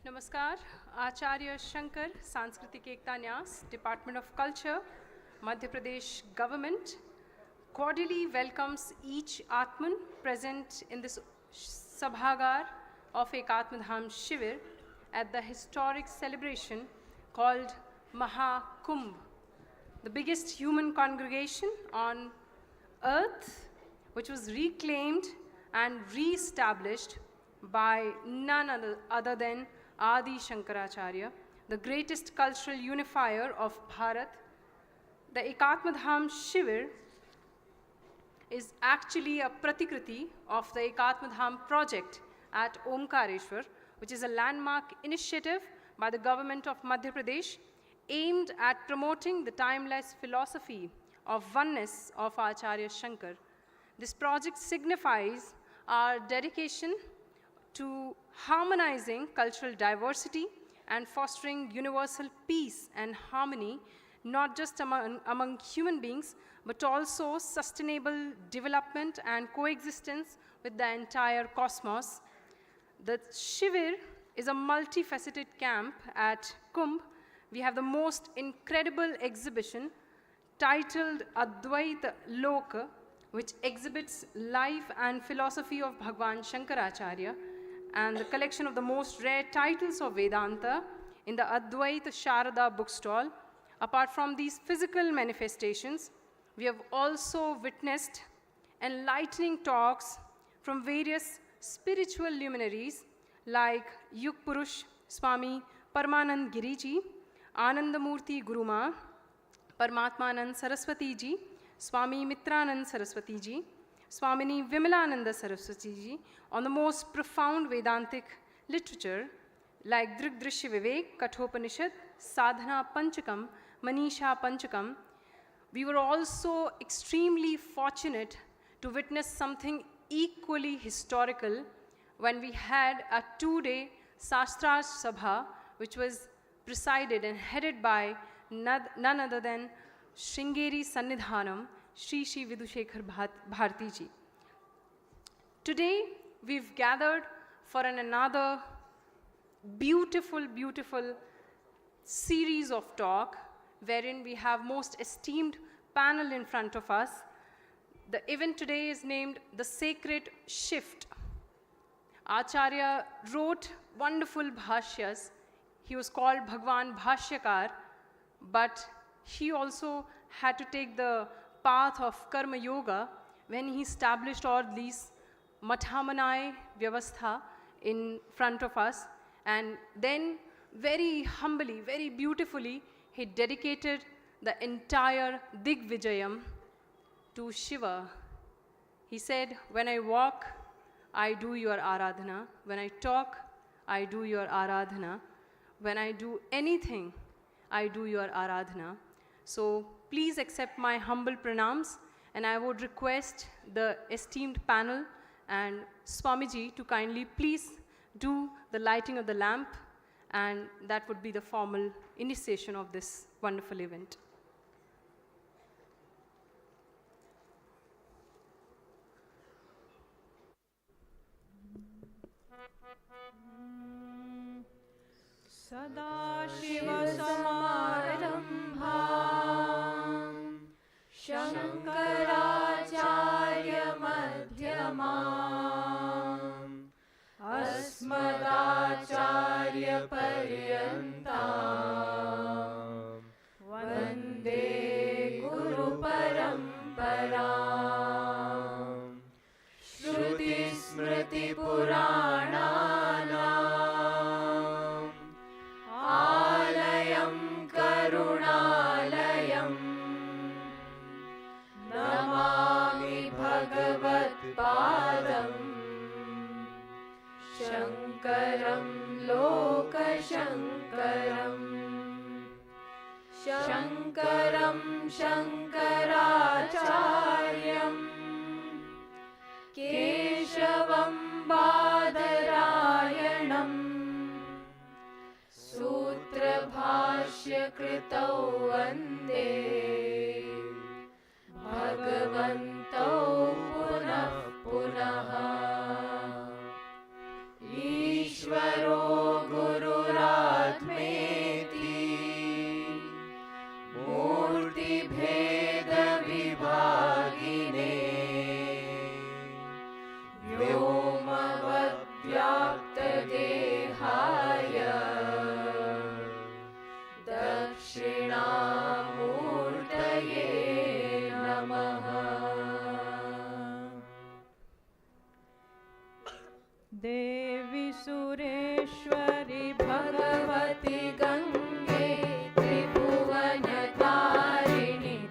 Namaskar. Acharya Shankar, Sanskritik Ekta Nyas, Department of Culture, Madhya Pradesh Government, cordially welcomes each Atman present in this Sabhagar of Ekatma Dham Shivir at the historic celebration called Mahakumbh, the biggest human congregation on earth, which was reclaimed and re-established by none other than Adi Shankaracharya, the greatest cultural unifier of Bharat. The Ekatma Dham Shivir is actually a pratikriti of the Ekatma Dham project at Omkareshwar, which is a landmark initiative by the government of Madhya Pradesh aimed at promoting the timeless philosophy of oneness of Acharya Shankar. This project signifies our dedication to harmonizing cultural diversity and fostering universal peace and harmony, not just among human beings, but also sustainable development and coexistence with the entire cosmos. The Shivir is a multifaceted camp at Kumbh. We have the most incredible exhibition titled Advaita Loka, which exhibits life and philosophy of Bhagwan Shankaracharya, and the collection of the most rare titles of Vedanta in the Advaita Sharada bookstall. Apart from these physical manifestations, we have also witnessed enlightening talks from various spiritual luminaries like Yug Purush Swami Paramanand Giri ji, Anandamurti Guruma, Paramatmanand Saraswati ji, Swami Mitrananda Saraswati ji, Swamini Vimalananda Saraswati ji on the most profound Vedantic literature like Drigdrishya Vivek, Kathopanishad, Sadhana Panchakam, Manisha Panchakam. We were also extremely fortunate to witness something equally historical when we had a 2-day Sastra Sabha, which was presided and headed by none other than Sringeri Sannidhanam, Shri Shri Vidushekar Bharti ji. Today, we've gathered for another beautiful, beautiful series of talk, wherein we have most esteemed panel in front of us. The event today is named The Sacred Shift. Acharya wrote wonderful bhashyas. He was called Bhagwan Bhashyakar, but he also had to take the path of Karma Yoga when he established all these Mathamanai Vyavastha in front of us. And then very humbly, very beautifully, he dedicated the entire Digvijayam to Shiva. He said, when I walk, I do your Aradhana. When I talk, I do your Aradhana. When I do anything, I do your Aradhana. So please accept my humble pranams, and I would request the esteemed panel and Swamiji to kindly please do the lighting of the lamp, and that would be the formal initiation of this wonderful event. Sadashiva-samarambham Shankaracharyamamadhyamam Asmadacharya-paryantam Vande Guru-paramparam Shruti-smriti-purananam Alayam Karunalayam Namami Bhagavat-padam Shankaram Lokashankaram Shankaram Shankaracharyam Keshavam Badarayanam Sutra Kritau Vande Bhagavantau Punah देवी सुरेश्वरी भगवती गंगे त्रिभुवनतारिणि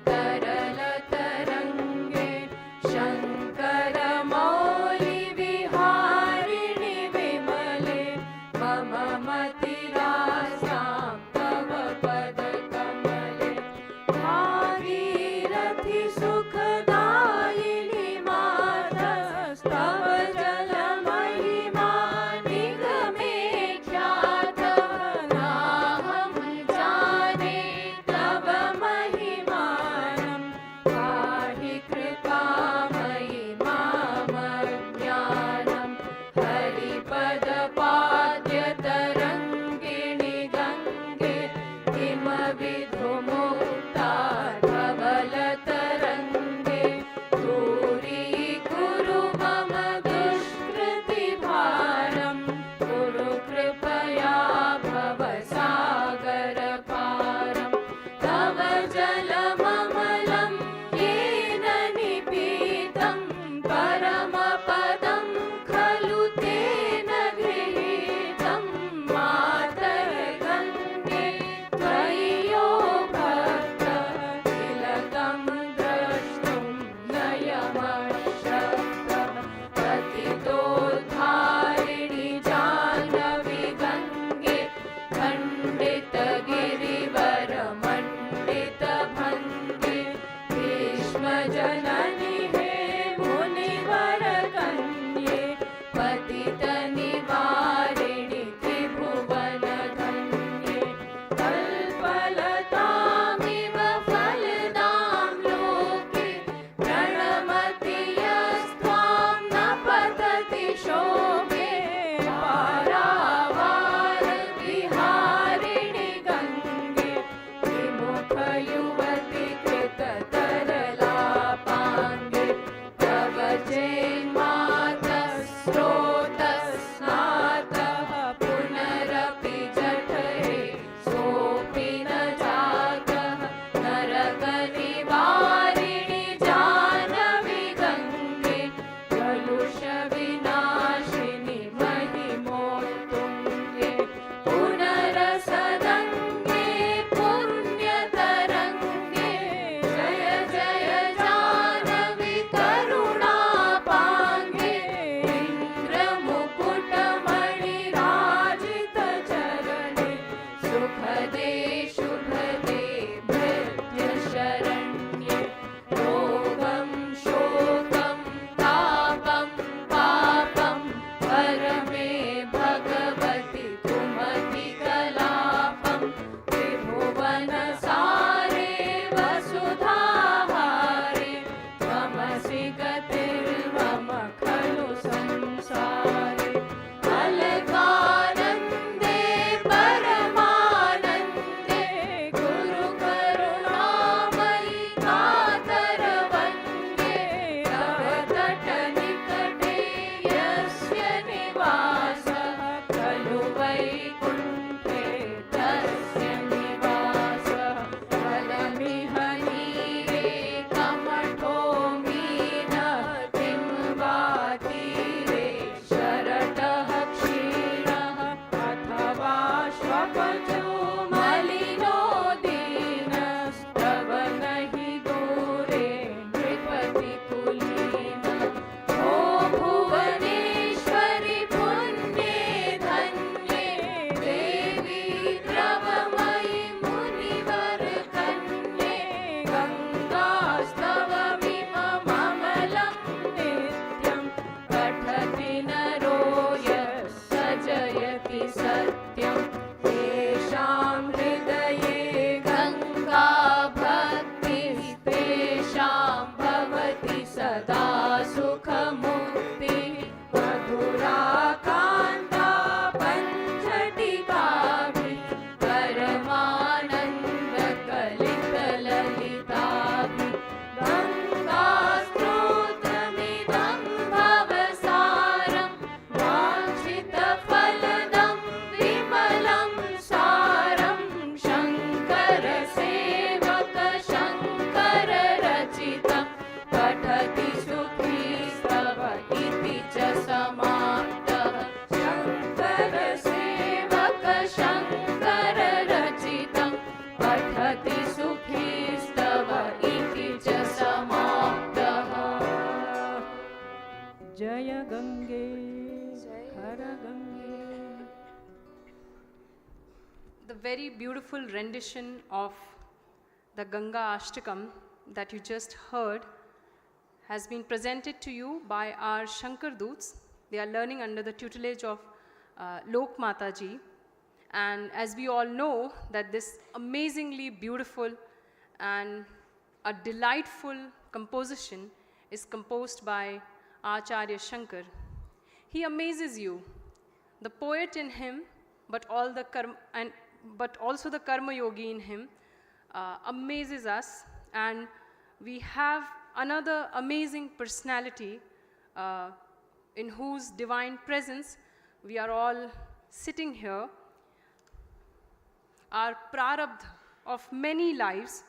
तरल तरंगे शंकर मौली विहारिणि विमले मम मतिरासां तव पद कमले भागीरथि सुखदायिनि मातस्तव जल महिमा निगमे ख्यात नाहं जाने तव महिमानं पाहि कृपामयि मामज्ञानं हरिपदपाद्यतरङ्गिणि गङ्गे हिमविधुमुक्ता धवलतरङ्गे दूरीकुरु मम दुष्कृतिभारं कुरु कृपया भवसागरपारं तव जलममलं येन निपीतं परमपदं खलु तेन गृहीतं मातर्गङ्गे त्वयि यो भक्तः तिलकं द्रष्टुं नयमशक्तः पतितोद्धारिणि जाह्नवी गङ्गे खण्डितगिरिवरमण्डितभङ्गे भीष्मजननि हे मुनिवरकन्ये पतितनिवारिणि त्रिभुवनधन्ये कल्पलतामिव फलदां लोके प्रणमति यस्त्वां न पतति शोके पारावार विहारिणि गङ्गे विमुखयुवति कृततरलापाङ्गे तव जैन्मातः स्रोतस्नातः पुनरपि जठरे सोऽपि न जातः नरकनिवारिणि जाह्नवी गङ्गे कलुषविनाशिनि Jaya Gange, Hara Gange. The very beautiful rendition of the Ganga Ashtakam that you just heard has been presented to you by our Shankar Doots. They are learning under the tutelage of Lok Mataji. And as we all know, that this amazingly beautiful and a delightful composition is composed by Acharya Shankar. He amazes you, the poet in him, but also the karma yogi in him amazes us. And we have another amazing personality in whose divine presence we are all sitting here. Our prarabdha of many lives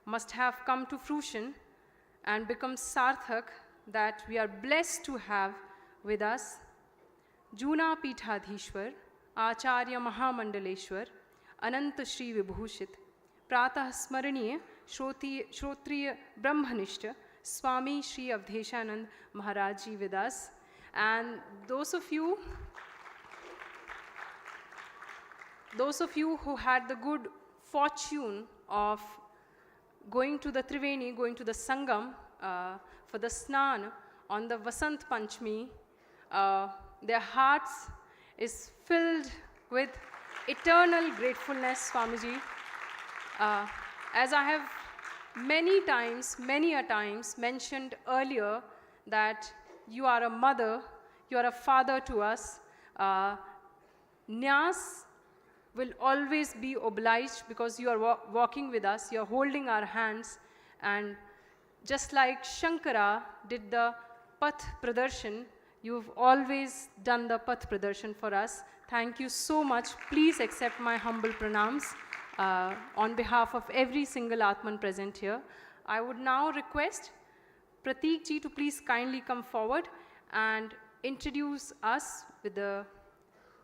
must have come to fruition and become sarthak, that we are blessed to have with us Junapithadhishwar Acharyamahamandleshwar Ananta Shri Vibhushit Pratah Smaraniya Shrotriya Brahmanishta Swami Shri Avdheshanand Maharaj ji with us. And those of you who had the good fortune of going to the Triveni, going to the Sangam for the Snan on the Vasant Panchami, their hearts is filled with eternal gratefulness, Swamiji. As I have many a times mentioned earlier, that you are a mother, you are a father to us. Nyas will always be obliged because you are walking with us, you are holding our hands, and just like Shankara did the Path Pradarshan, you've always done the Path Pradarshan for us. Thank you so much. Please accept my humble pranams on behalf of every single Atman present here. I would now request Prateek ji to please kindly come forward and introduce us with the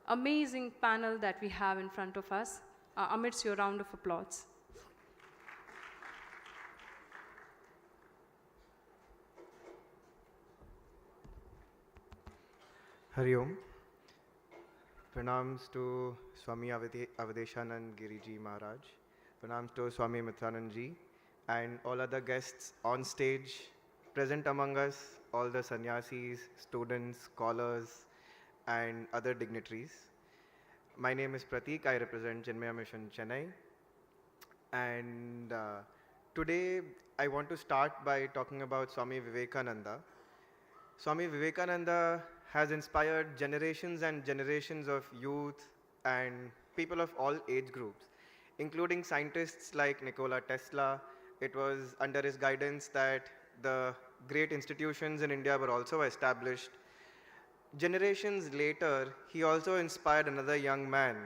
amazing panel that we have in front of us, amidst your round of applause. Hari Om. Pranams to Swami Avdheshanand Giri ji Maharaj. Pranams to Swami Mitrananda ji and all other guests on stage, present among us, all the sannyasis, students, scholars, and other dignitaries. My name is Prateek. I represent Chinmaya Mission Chennai. And today I want to start by talking about Swami Vivekananda. Swami Vivekananda has inspired generations and generations of youth and people of all age groups, including scientists like Nikola Tesla. It was under his guidance that the great institutions in India were also established. Generations later, he also inspired another young man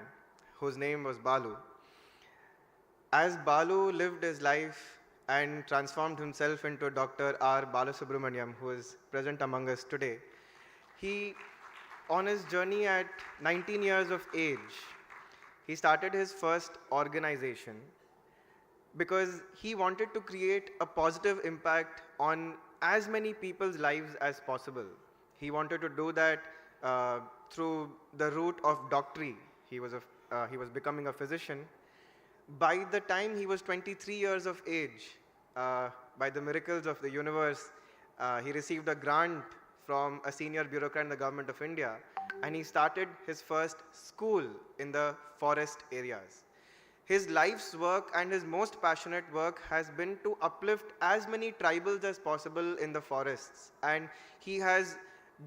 whose name was Balu. As Balu lived his life and transformed himself into Dr. R. Balasubramanyam, who is present among us today, he, on his journey at 19 years of age, he started his first organization because he wanted to create a positive impact on as many people's lives as possible. He wanted to do that through the route of doctory. He was becoming a physician. By the time he was 23 years of age, by the miracles of the universe, he received a grant from a senior bureaucrat in the government of India, and he started his first school in the forest areas. His life's work and his most passionate work has been to uplift as many tribals as possible in the forests, and he has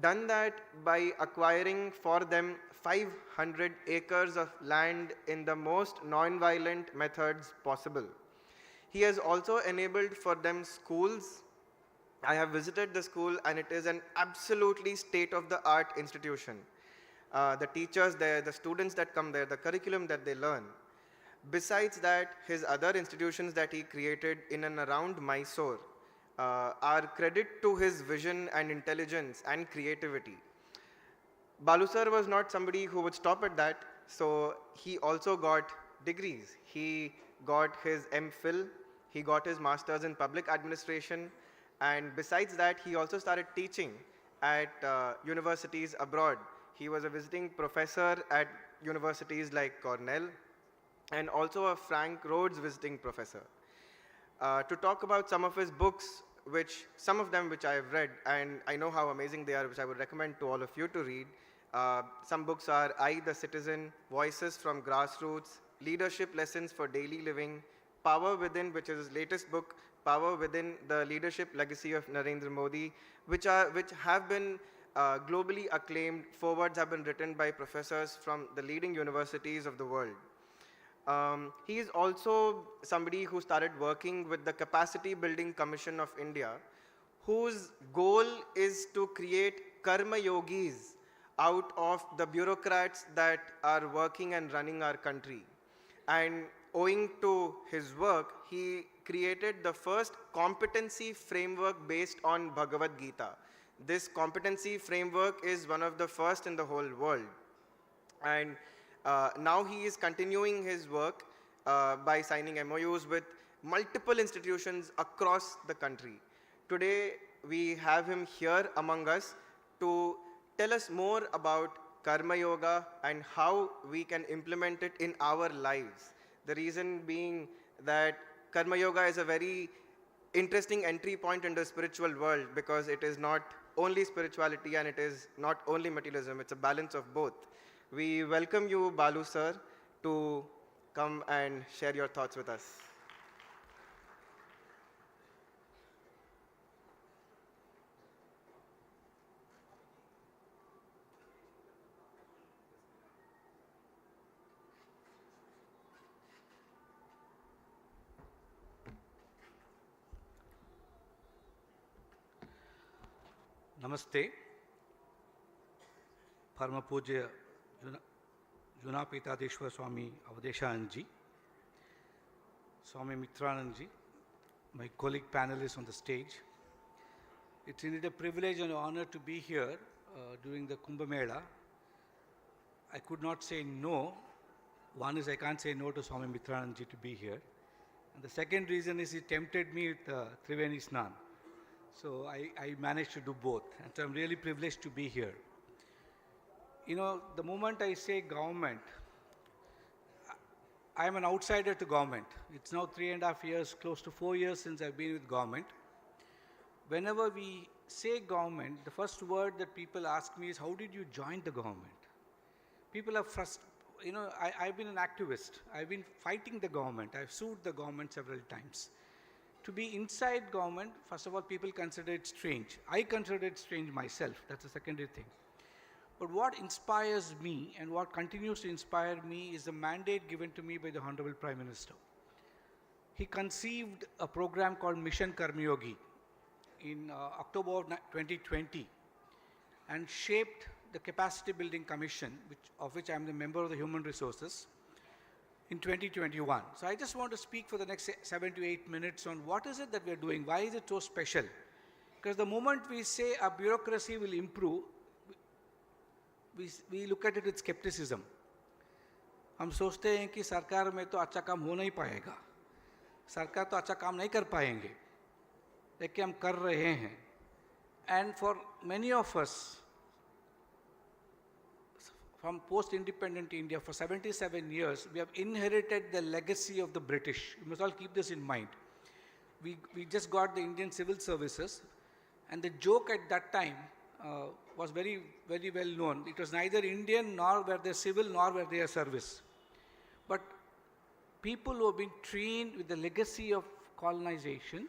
done that by acquiring for them 500 acres of land in the most non-violent methods possible. He has also enabled for them schools. I have visited the school and it is an absolutely state-of-the-art institution. The teachers there, the students that come there, the curriculum that they learn. Besides that, his other institutions that he created in and around Mysore are credit to his vision and intelligence and creativity. Balu sir was not somebody who would stop at that, so he also got degrees. He got his MPhil, he got his Masters in Public Administration, and besides that, he also started teaching at universities abroad. He was a visiting professor at universities like Cornell and also a Frank Rhodes visiting professor. To talk about some of his books, some of them which I have read, and I know how amazing they are, which I would recommend to all of you to read. Some books are I, the Citizen, Voices from Grassroots, Leadership Lessons for Daily Living, Power Within, which is his latest book, Power Within, the Leadership Legacy of Narendra Modi, which have been globally acclaimed. Forewords have been written by professors from the leading universities of the world. He is also somebody who started working with the Capacity Building Commission of India, whose goal is to create karma yogis out of the bureaucrats that are working and running our country. And owing to his work, he created the first competency framework based on Bhagavad Gita. This competency framework is one of the first in the whole world. And now he is continuing his work by signing MOUs with multiple institutions across the country. Today, we have him here among us to tell us more about Karma Yoga and how we can implement it in our lives. The reason being that Karma Yoga is a very interesting entry point into the spiritual world, because it is not only spirituality and it is not only materialism, it's a balance of both. We welcome you, Balu sir, to come and share your thoughts with us. Namaste. Parama Pujya Junapithadhishwar Swami Avdheshanand, Swami Mitrananda, my colleague panelists on the stage. It's indeed a privilege and honor to be here during the Kumbh Mela. I could not say no. One is I can't say no to Swami Mitrananda to be here. And the second reason is he tempted me with Triveni Snan. So I managed to do both. And so I'm really privileged to be here. You know, the moment I say government, I'm an outsider to government. It's now 3.5 years, close to 4 years since I've been with government. Whenever we say government, the first word that people ask me is, how did you join the government? People are frustrated. You know, I've been an activist. I've been fighting the government. I've sued the government several times. To be inside government, first of all, people consider it strange. I consider it strange myself. That's a secondary thing. But what inspires me and what continues to inspire me is the mandate given to me by the Honorable Prime Minister. He conceived a program called Mission Karma Yogi in October of 2020 and shaped the Capacity Building Commission, of which I'm the member of the Human Resources, in 2021. So I just want to speak for the next 7 to 8 minutes on what is it that we're doing, why is it so special? Because the moment we say our bureaucracy will improve, we look at it with skepticism. हम सोचते हैं कि सरकार में तो अच्छा काम हो नहीं पाएगा, सरकार तो अच्छा काम नहीं कर पाएंगे, लेकिन हम कर रहे हैं. And for many of us, from post-independent India, for 77 years, we have inherited the legacy of the British. You must all keep this in mind. We just got the Indian civil services, and the joke at that time was very, very well known. It was neither Indian, nor were they civil, nor were they a service. But people who have been trained with the legacy of colonization,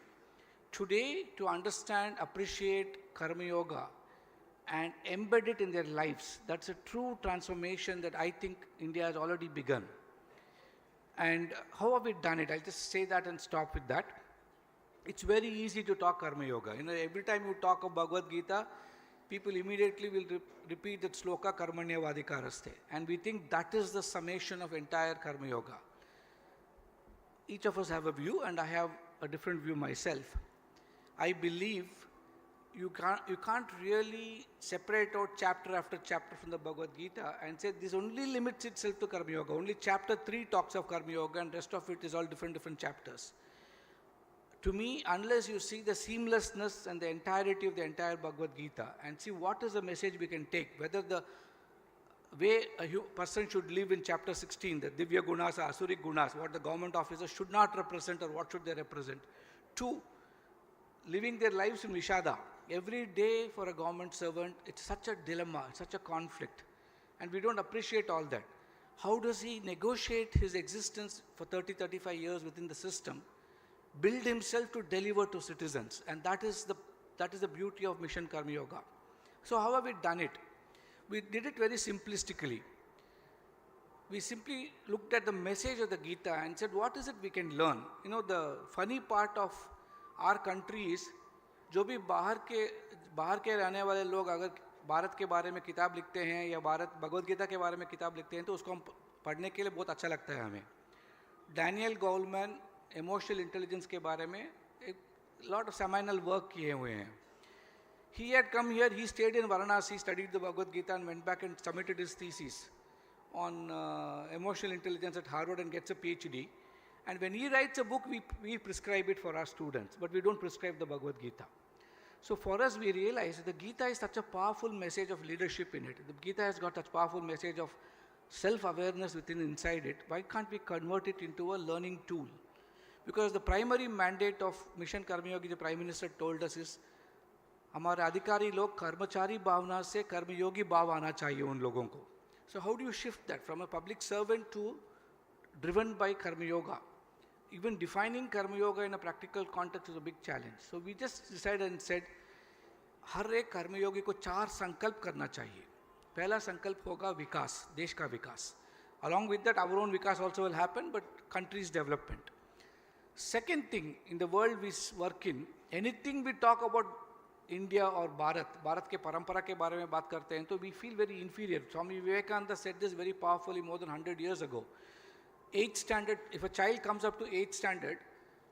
today to understand, appreciate Karma Yoga, and embed it in their lives. That's a true transformation that I think India has already begun. And how have we done it? I'll just say that and stop with that. It's very easy to talk Karma Yoga. You know, every time you talk of Bhagavad Gita, people immediately will repeat that sloka karmanya vadikaraste. And we think that is the summation of entire Karma Yoga. Each of us have a view, and I have a different view myself. I believe you can't really separate out chapter after chapter from the Bhagavad Gita and say this only limits itself to Karma Yoga. Only chapter 3 talks of Karma Yoga and rest of it is all different chapters. To me, unless you see the seamlessness and the entirety of the entire Bhagavad Gita and see what is the message we can take, whether the way a person should live in chapter 16, the Divya Gunas or Asuric Gunas, what the government officers should not represent or what should they represent. 2, living their lives in Vishada. Every day for a government servant, it's such a dilemma, such a conflict. And we don't appreciate all that. How does he negotiate his existence for 30, 35 years within the system, build himself to deliver to citizens? And that is the beauty of Mission Karma Yoga. So how have we done it? We did it very simplistically. We simply looked at the message of the Gita and said, what is it we can learn? You know, the funny part of our country is, जो भी बाहर के रहने वाले लोग अगर भारत के बारे में किताब लिखते हैं या भगवद गीता के बारे में किताब लिखते हैं तो उसको हम पढ़ने के लिए बहुत अच्छा लगता है हमें. डैनियल गोलमैन इमोशनल इंटेलिजेंस के बारे में एक लॉट ऑफ सेमिनल वर्क किए हुए हैं. He had come here, he stayed in Varanasi, studied the Bhagavad Gita and went back and submitted his thesis on emotional intelligence at Harvard and gets a PhD. And when he writes a book, we prescribe it for our students, but we don't prescribe the Bhagavad Gita. So for us, we realize the Gita is such a powerful message of leadership in it. The Gita has got such powerful message of self-awareness inside it. Why can't we convert it into a learning tool? Because the primary mandate of Mission Karma Yogi, the Prime Minister told us is, हमारे अधिकारी लोग कर्मचारी भावना से कर्मयोगी भाव आना चाहिए उन लोगों को. So how do you shift that from a public servant to driven by Karma Yoga? Even defining Karma Yoga in a practical context is a big challenge. So we just decided and said, हर एक कर्मयोगी को 4 संकल्प करना चाहिए. पहला संकल्प होगा विकास, देश का विकास. Along with that, our own vikas also will happen, but country's development. Second thing, in the world we work in, anything we talk about India or Bharat के परंपरा के बारे में बात करते हैं तो we feel very inferior. Swami Vivekananda said this very powerfully more than 100 years ago. 8th standard, if a child comes up to 8th standard,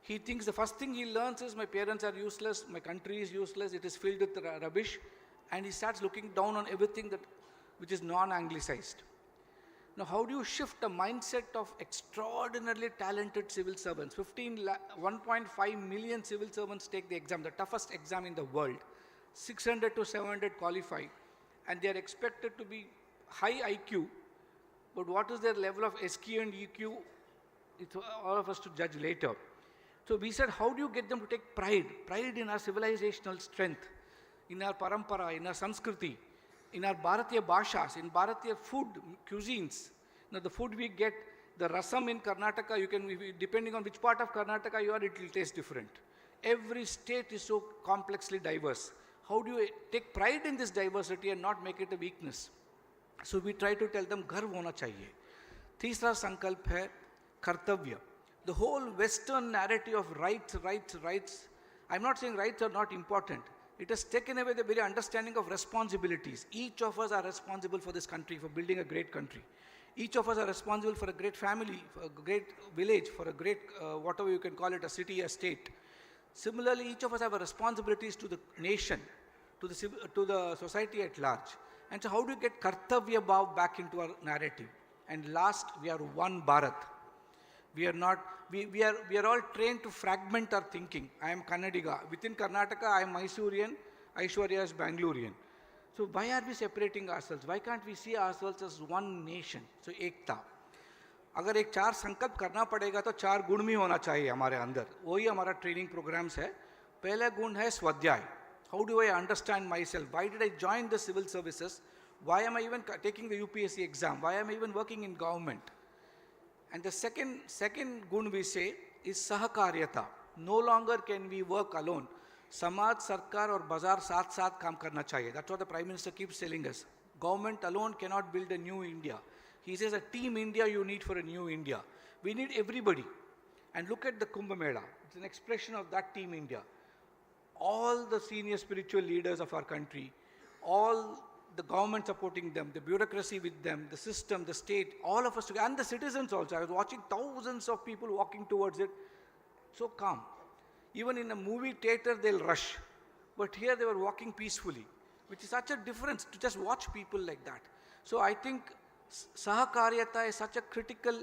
he thinks the first thing he learns is my parents are useless, my country is useless, it is filled with rubbish, and he starts looking down on everything which is non-anglicized. Now how do you shift the mindset of extraordinarily talented civil servants? 1.5 million civil servants take the exam, the toughest exam in the world. 600 to 700 qualify, and they are expected to be high IQ, but what is their level of SQ and EQ? It's all of us to judge later. So we said, how do you get them to take pride in our civilizational strength, in our parampara, in our Sanskriti, in our Bharatiya Bhashas, in Bharatiya food, cuisines. Now the food we get, the rasam in Karnataka, depending on which part of Karnataka you are, it will taste different. Every state is so complexly diverse. How do you take pride in this diversity and not make it a weakness? So we try to tell them, गर्व होना चाहिए. तीसरा संकल्प है कर्तव्य. The whole Western narrative of rights. I'm not saying rights are not important. It has taken away the very understanding of responsibilities. Each of us are responsible for this country, for building a great country. Each of us are responsible for a great family, for a great village, for a great, whatever you can call it, a city, a state. Similarly, each of us have responsibilities to the nation, to the society at large. And so how do you get Kartavya Bhav back into our narrative? And last, we are one Bharat. We are all trained to fragment our thinking. I am Kannadiga. Within Karnataka, I am Mysorean, Aishwarya is Bangalorean. So why are we separating ourselves? Why can't we see ourselves as one nation? So Ekta. अगर एक 4 संकल्प करना पड़ेगा तो 4 गुण भी होना चाहिए हमारे अंदर. वही हमारा ट्रेनिंग प्रोग्राम्स है. पहला गुण है स्वाध्याय. How do I understand myself? Why did I join the civil services? Why am I even taking the UPSC exam? Why am I even working in government? And the second gun we say is sahakaryata. No longer can we work alone. Samaj, Sarkar और बाजार साथ काम करना चाहिए. That's what the Prime Minister keeps telling us. Government alone cannot build a new India. He says a team India you need for a new India. We need everybody. And look at the Kumbh Mela. It's an expression of that team India. All the senior spiritual leaders of our country, all the government supporting them, the bureaucracy with them, the system, the state, all of us together, and the citizens also. I was watching thousands of people walking towards it, so calm. Even in a movie theater, they'll rush. But here they were walking peacefully, which is such a difference to just watch people like that. So I think Sahakaryata is such a critical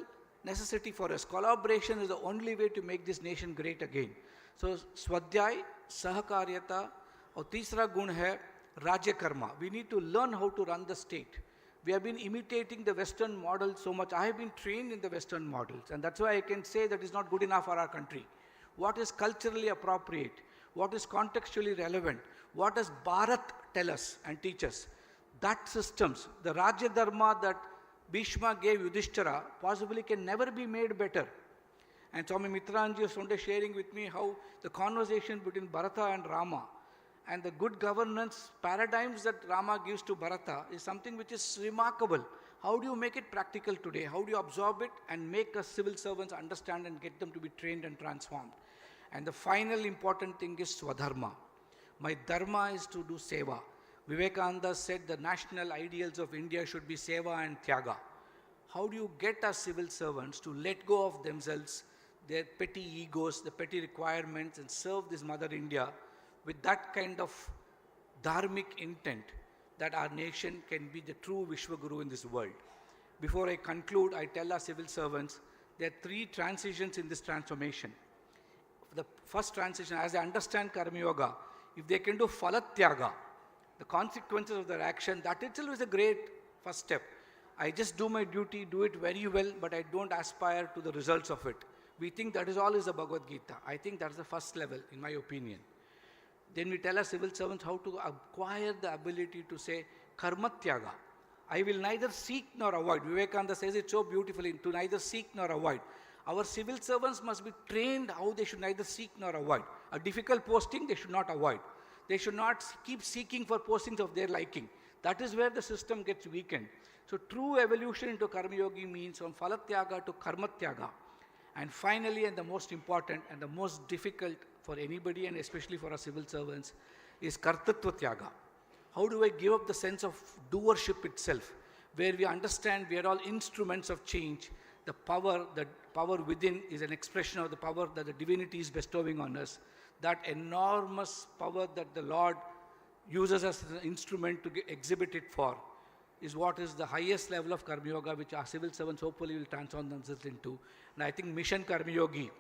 necessity for us. Collaboration is the only way to make this nation great again. So Swadhyay, Sahakaryata, और तीसरा गुण है राज्य Karma. We need to learn how to run the state. We have been imitating the Western model so much. I have been trained in the Western models, and that's why I can say that is not good enough for our country. What is culturally appropriate? What is contextually relevant? What does Bharat tell us and teach us? That systems, the Rajya Dharma that Bhishma gave Yudhishthira, possibly can never be made better. And Swami Mitrananda was one day sharing with me how the conversation between Bharata and Rama and the good governance paradigms that Rama gives to Bharata is something which is remarkable. How do you make it practical today? How do you absorb it and make us civil servants understand and get them to be trained and transformed? And the final important thing is Swadharma. My dharma is to do seva. Vivekananda said the national ideals of India should be seva and tyaga. How do you get our civil servants to let go of themselves, their petty egos, the petty requirements, and serve this Mother India with that kind of dharmic intent that our nation can be the true Vishwaguru in this world? Before I conclude, I tell our civil servants there are 3 transitions in this transformation. The first transition, as I understand Karma Yoga, if they can do Falatyaga, the consequences of their action, that itself is a great first step. I just do my duty, do it very well, but I don't aspire to the results of it. We think that is all is the Bhagavad Gita. I think that's the first level, in my opinion. Then we tell our civil servants how to acquire the ability to say, Karmatyaga. I will neither seek nor avoid. Vivekananda says it so beautifully, to neither seek nor avoid. Our civil servants must be trained how they should neither seek nor avoid. A difficult posting, they should not avoid. They should not keep seeking for postings of their liking. That is where the system gets weakened. So true evolution into Karma Yogi means from Falatyaga to Karmatyaga. And finally, and the most important and the most difficult for anybody and especially for our civil servants is Kartatva Tyaga. How do I give up the sense of doership itself, where we understand we are all instruments of change. The power within is an expression of the power that the divinity is bestowing on us. That enormous power that the Lord uses as an instrument to exhibit it for is what is the highest level of Karma Yoga, which our civil servants hopefully will transform themselves into. And I think Mission Karma Yogi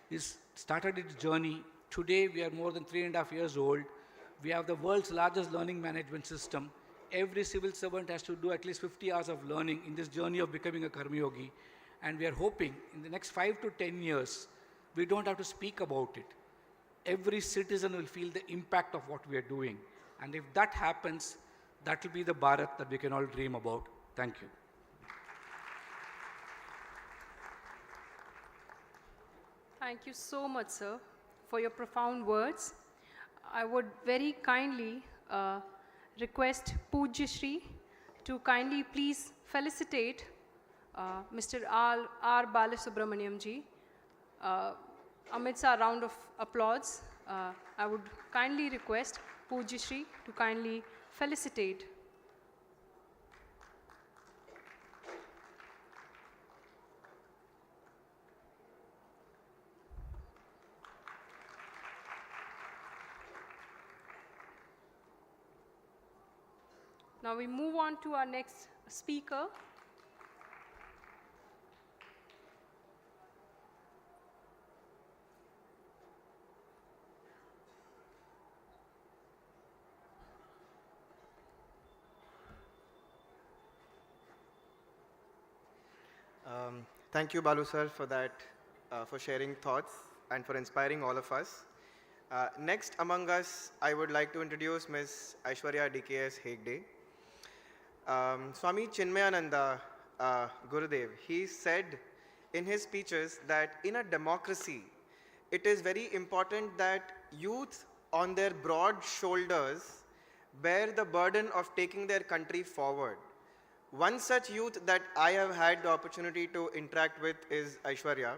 is started its journey. Today we are more than 3.5 years old. We have the world's largest learning management system. Every civil servant has to do at least 50 hours of learning in this journey of becoming a Karma Yogi. And we are hoping in the next 5 to 10 years, we don't have to speak about it. Every citizen will feel the impact of what we are doing. And if that happens, that will be the Bharat that we can all dream about. Thank you. Thank you so much, sir, for your profound words. I would very kindly request Pujya Shri to kindly please felicitate Mr. R. Balasubramanyam ji. Amidst our round of applause, I would kindly request Pujya Shri to kindly felicitate. Now we move on to our next speaker. Thank you, Balu sir, for that, for sharing thoughts and for inspiring all of us. Next among us, I would like to introduce Ms. Aishwarya DKS Hegde. Swami Chinmayananda Gurudev, he said in his speeches that in a democracy, it is very important that youth on their broad shoulders bear the burden of taking their country forward. One such youth that I have had the opportunity to interact with is Aishwarya,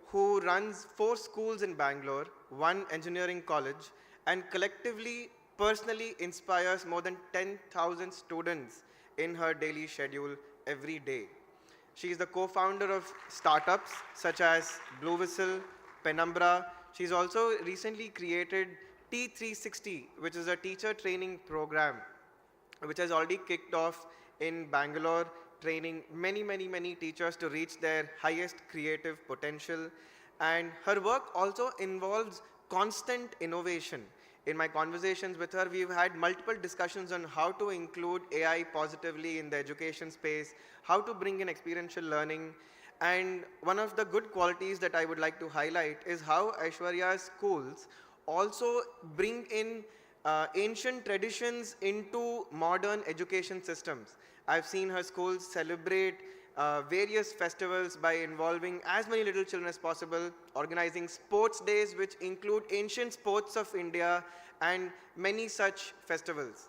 who runs 4 schools in Bangalore, 1 engineering college, and collectively, personally inspires more than 10,000 students in her daily schedule every day. She is the co-founder of startups such as Blue Whistle, Penumbra. She's also recently created T360, which is a teacher training program, which has already kicked off in Bangalore, training many teachers to reach their highest creative potential. And her work also involves constant innovation. In my conversations with her, we've had multiple discussions on how to include AI positively in the education space, how to bring in experiential learning. And one of the good qualities that I would like to highlight is how Aishwarya's schools also bring in ancient traditions into modern education systems. I've seen her schools celebrate various festivals by involving as many little children as possible, organizing sports days which include ancient sports of India and many such festivals.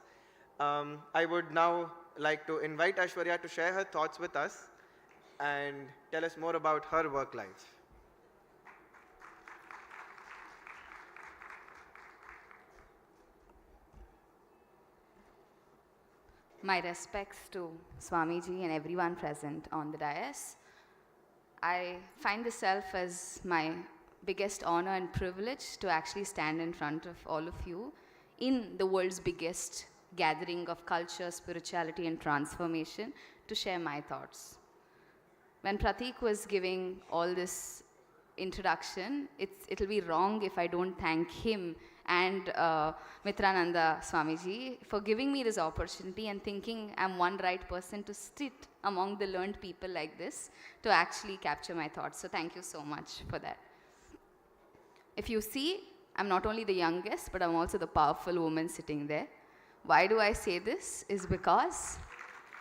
I would now like to invite Aishwarya to share her thoughts with us and tell us more about her work life. My respects to Swamiji and everyone present on the dais. I find this self as my biggest honor and privilege to actually stand in front of all of you in the world's biggest gathering of culture, spirituality, and transformation to share my thoughts. When Pratik was giving all this introduction, it'll be wrong if I don't thank him and Mitrananda Swamiji for giving me this opportunity and thinking I'm one right person to sit among the learned people like this to actually capture my thoughts. So thank you so much for that. If you see, I'm not only the youngest, but I'm also the powerful woman sitting there. Why do I say this? Is because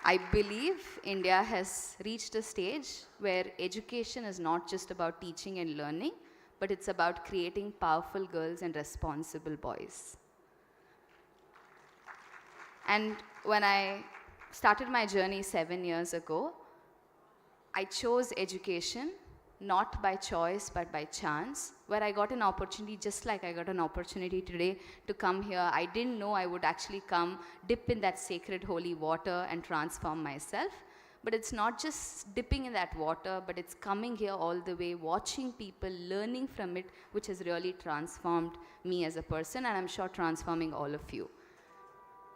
I believe India has reached a stage where education is not just about teaching and learning, but it's about creating powerful girls and responsible boys. And when I started my journey 7 years ago, I chose education not by choice but by chance, where I got an opportunity just like I got an opportunity today to come here. I didn't know I would actually come, dip in that sacred holy water and transform myself. But it's not just dipping in that water, but it's coming here all the way, watching people, learning from it, which has really transformed me as a person, and I'm sure transforming all of you.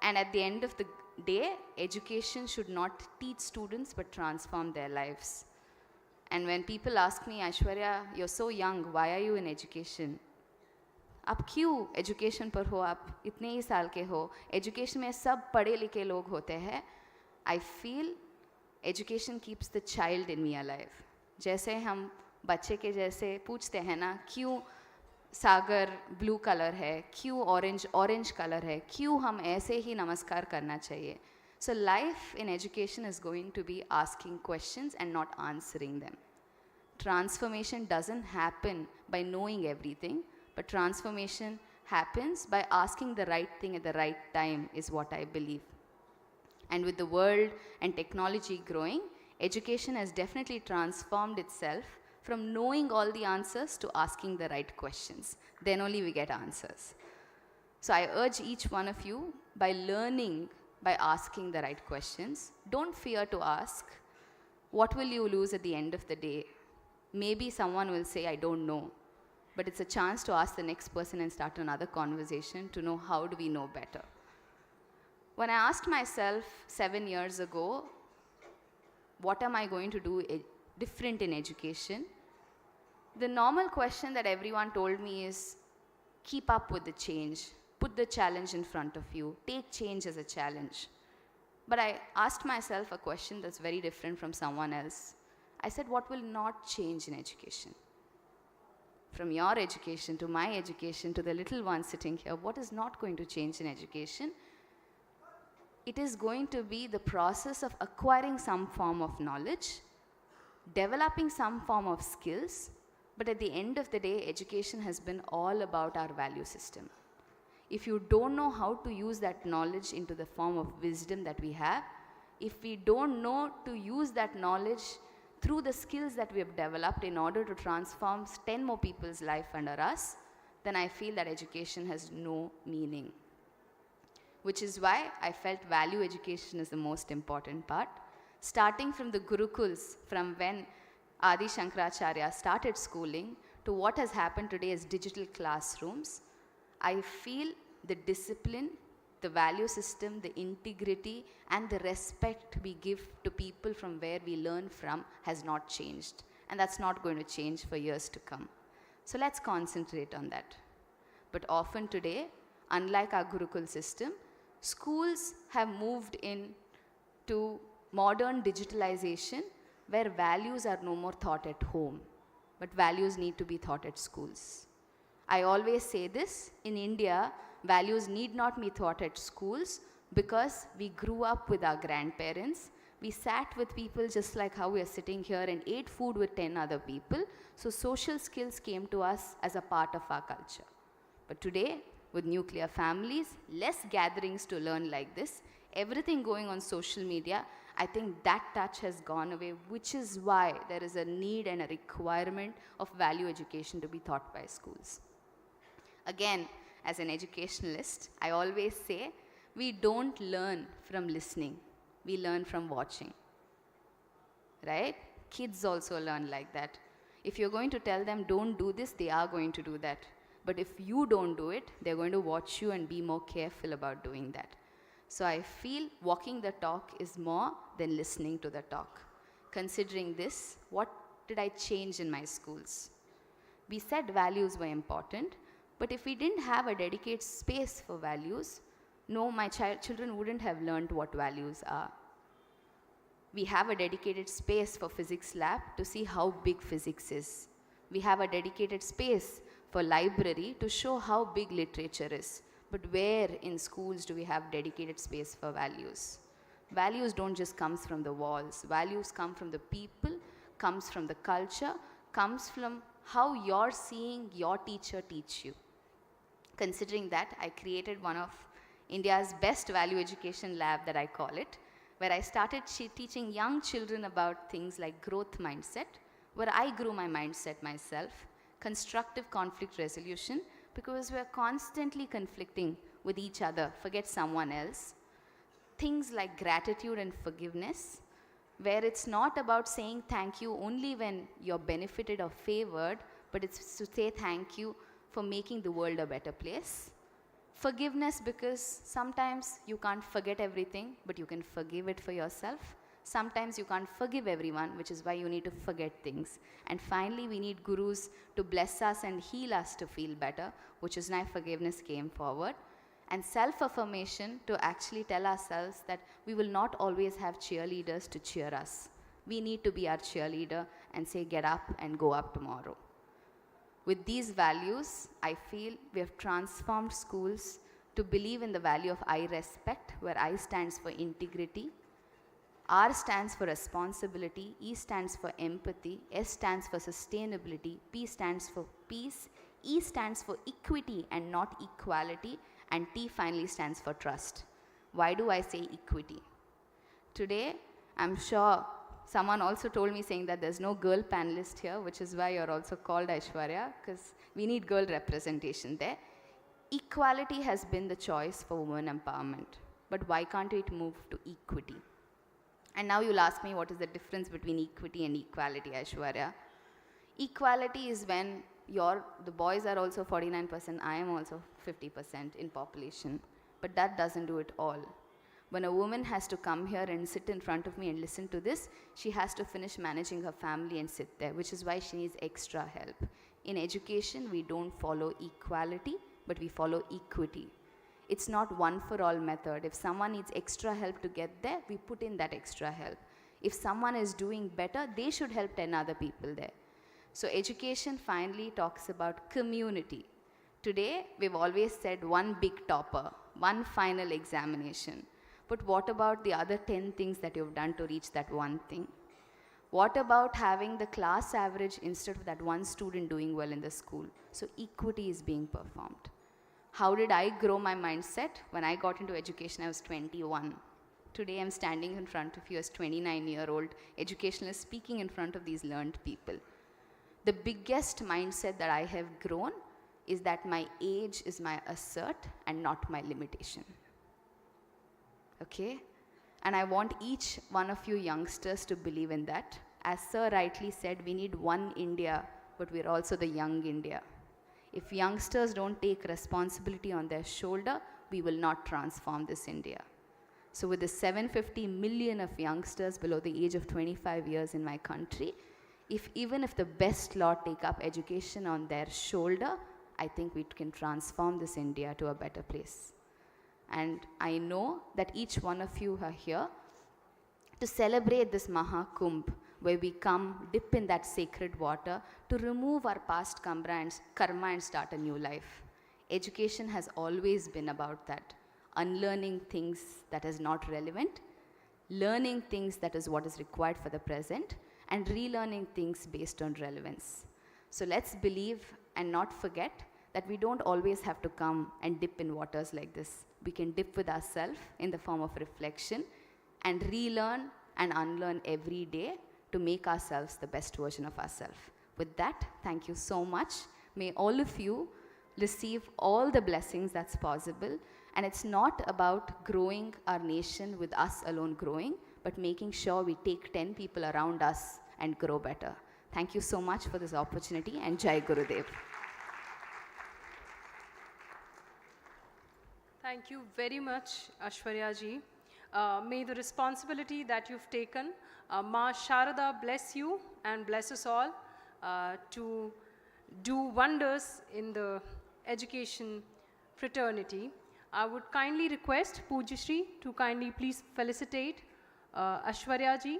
And at the end of the day, education should not teach students, but transform their lives. And when people ask me, Aishwarya, you're so young, why are you in education? आप क्यों education पर हो, आप इतने ही साल के हो, education में सब पढ़े लिखे लोग होते हैं. I feel education keeps the child in me alive. जैसे हम बच्चे के जैसे पूछते हैं ना, क्यों सागर ब्लू कलर है, क्यों ऑरेंज कलर है, क्यों हम ऐसे ही नमस्कार करना चाहिए. So life in education is going to be asking questions and not answering them. Transformation doesn't happen by knowing everything, but transformation happens by asking the right thing at the right time, is what I believe. And with the world and technology growing, education has definitely transformed itself from knowing all the answers to asking the right questions. Then only we get answers. So I urge each one of you, by learning, by asking the right questions, don't fear to ask. What will you lose at the end of the day? Maybe someone will say, I don't know. But it's a chance to ask the next person and start another conversation to know how do we know better. When I asked myself 7 years ago, what am I going to do different in education? The normal question that everyone told me is, keep up with the change. Put the challenge in front of you. Take change as a challenge. But I asked myself a question that's very different from someone else. I said, what will not change in education? From your education to my education to the little one sitting here, what is not going to change in education? It is going to be the process of acquiring some form of knowledge, developing some form of skills, but at the end of the day, education has been all about our value system. If you don't know how to use that knowledge into the form of wisdom that we have, if we don't know to use that knowledge through the skills that we have developed in order to transform 10 more people's life under us, then I feel that education has no meaning. Which is why I felt value education is the most important part. Starting from the Gurukuls, from when Adi Shankaracharya started schooling, to what has happened today as digital classrooms, I feel the discipline, the value system, the integrity, and the respect we give to people from where we learn from has not changed. And that's not going to change for years to come. So let's concentrate on that. But often today, unlike our Gurukul system, schools have moved in to modern digitalization where values are no more taught at home, but values need to be taught at schools. I always say this, in India, values need not be taught at schools because we grew up with our grandparents. We sat with people just like how we are sitting here and ate food with 10 other people. So social skills came to us as a part of our culture. But today, with nuclear families, less gatherings to learn like this, everything going on social media, I think that touch has gone away, which is why there is a need and a requirement of value education to be taught by schools. Again, as an educationalist, I always say, we don't learn from listening, we learn from watching. Right? Kids also learn like that. If you're going to tell them, don't do this, they are going to do that. But if you don't do it, they're going to watch you and be more careful about doing that. So I feel walking the talk is more than listening to the talk. Considering this, what did I change in my schools? We said values were important, but if we didn't have a dedicated space for values, no, my children wouldn't have learned what values are. We have a dedicated space for physics lab to see how big physics is. We have a dedicated space for library to show how big literature is. But where in schools do we have dedicated space for values? Values don't just come from the walls. Values come from the people, comes from the culture, comes from how you're seeing your teacher teach you. Considering that, I created one of India's best value education lab, that I call it, where I started teaching young children about things like growth mindset, where I grew my mindset myself, constructive conflict resolution, because we're constantly conflicting with each other, forget someone else. Things like gratitude and forgiveness, where it's not about saying thank you only when you're benefited or favored, but it's to say thank you for making the world a better place. Forgiveness, because sometimes you can't forget everything, but you can forgive it for yourself. Sometimes you can't forgive everyone, which is why you need to forget things. And finally, we need gurus to bless us and heal us to feel better, which is why forgiveness came forward. And self-affirmation to actually tell ourselves that we will not always have cheerleaders to cheer us. We need to be our cheerleader and say, get up and go up tomorrow. With these values, I feel we have transformed schools to believe in the value of I respect, where I stands for integrity, R stands for responsibility, E stands for empathy, S stands for sustainability, P stands for peace, E stands for equity and not equality, and T finally stands for trust. Why do I say equity? Today, I'm sure someone also told me saying that there's no girl panelist here, which is why you're also called Aishwarya, because we need girl representation there. Equality has been the choice for women empowerment, but why can't it move to equity? And now you'll ask me, what is the difference between equity and equality, Aishwarya? Equality is when the boys are also 49%, I am also 50% in population, but that doesn't do it all. When a woman has to come here and sit in front of me and listen to this, she has to finish managing her family and sit there, which is why she needs extra help. In education, we don't follow equality, but we follow equity. It's not one for all method. If someone needs extra help to get there, we put in that extra help. If someone is doing better, they should help 10 other people there. So education finally talks about community. Today, we've always said one big topper, one final examination. But what about the other 10 things that you've done to reach that one thing? What about having the class average instead of that one student doing well in the school? So equity is being performed. How did I grow my mindset? When I got into education, I was 21. Today, I'm standing in front of you as 29-year-old educationalist speaking in front of these learned people. The biggest mindset that I have grown is that my age is my assert and not my limitation. Okay? And I want each one of you youngsters to believe in that. As Sir rightly said, we need one India, but we're also the young India. If youngsters don't take responsibility on their shoulder, we will not transform this India. So with the 750 million of youngsters below the age of 25 years in my country, If even if the best lot take up education on their shoulder, I think we can transform this India to a better place. And I know that each one of you are here to celebrate this Mahakumbh, where we come, dip in that sacred water to remove our past karma and start a new life. Education has always been about that. Unlearning things that is not relevant, learning things that is what is required for the present, and relearning things based on relevance. So let's believe and not forget that we don't always have to come and dip in waters like this. We can dip with ourselves in the form of reflection and relearn and unlearn every day to make ourselves the best version of ourselves. With that, thank you so much. May all of you receive all the blessings that's possible. And it's not about growing our nation with us alone growing, but making sure we take 10 people around us and grow better. Thank you so much for this opportunity, and Jai Gurudev. Thank you very much, Aishwarya ji. May the responsibility that you've taken, Ma Sharada bless you and bless us all to do wonders in the education fraternity. I would kindly request Pujya Shri to kindly please felicitate Aishwarya ji.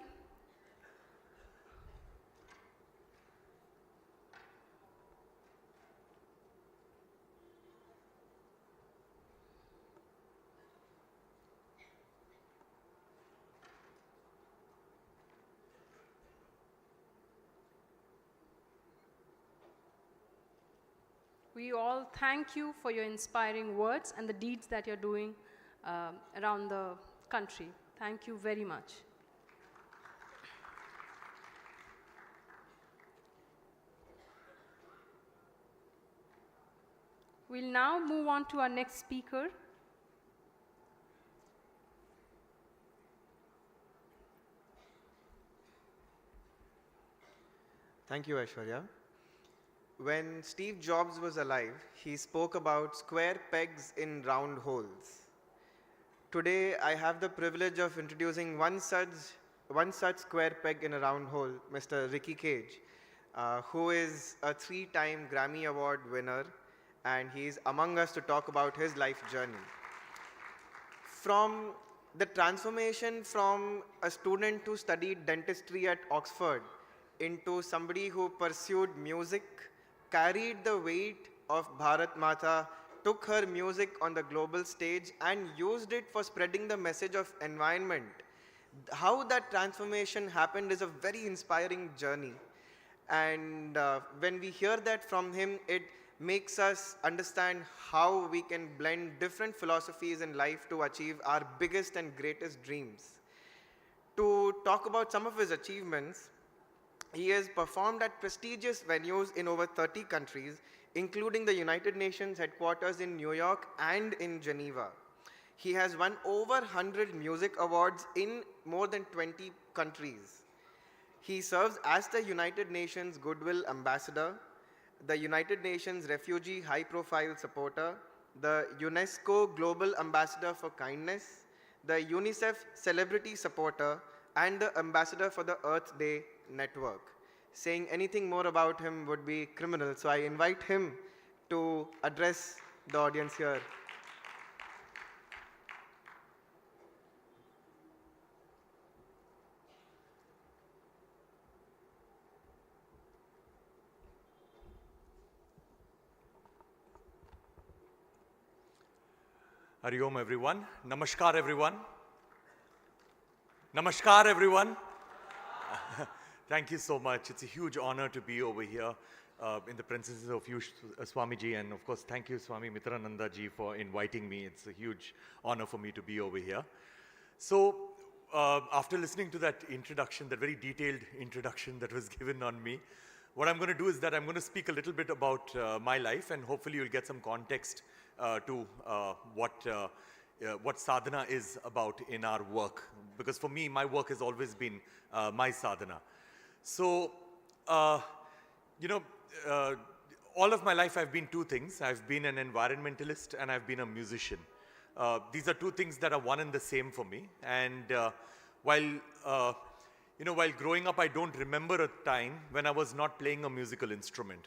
We all thank you for your inspiring words and the deeds that you're doing around the country. Thank you very much. We'll now move on to our next speaker. Thank you, Aishwarya. When Steve Jobs was alive, he spoke about square pegs in round holes. Today, I have the privilege of introducing one such square peg in a round hole, Mr. Ricky Cage, who is a 3-time Grammy Award winner, and he's among us to talk about his life journey. From the transformation from a student who studied dentistry at Oxford into somebody who pursued music, carried the weight of Bharat Mata, took her music on the global stage and used it for spreading the message of environment. How that transformation happened is a very inspiring journey. And when we hear that from him, it makes us understand how we can blend different philosophies in life to achieve our biggest and greatest dreams. To talk about some of his achievements, he has performed at prestigious venues in over 30 countries, including the United Nations headquarters in New York and in Geneva. He has won over 100 music awards in more than 20 countries. He serves as the United Nations Goodwill Ambassador, the United Nations Refugee High Profile Supporter, the UNESCO Global Ambassador for Kindness, the UNICEF Celebrity Supporter, and the Ambassador for the Earth Day Network. Saying anything more about him would be criminal, so I invite him to address the audience here. Hari Om everyone. Namaskar everyone. Namaskar everyone. Thank you so much. It's a huge honor to be over here in the presence of you, Swamiji, and of course, thank you, Swami Mitrananda ji, for inviting me. It's a huge honor for me to be over here. So, after listening to that introduction, that very detailed introduction that was given on me, what I'm going to do is that I'm going to speak a little bit about my life, and hopefully you'll get some context to what sadhana is about in our work. Because for me, my work has always been my sadhana. So, you know, all of my life I've been two things. I've been an environmentalist and I've been a musician. These are two things that are one and the same for me. And while, You know, while growing up, I don't remember a time when I was not playing a musical instrument.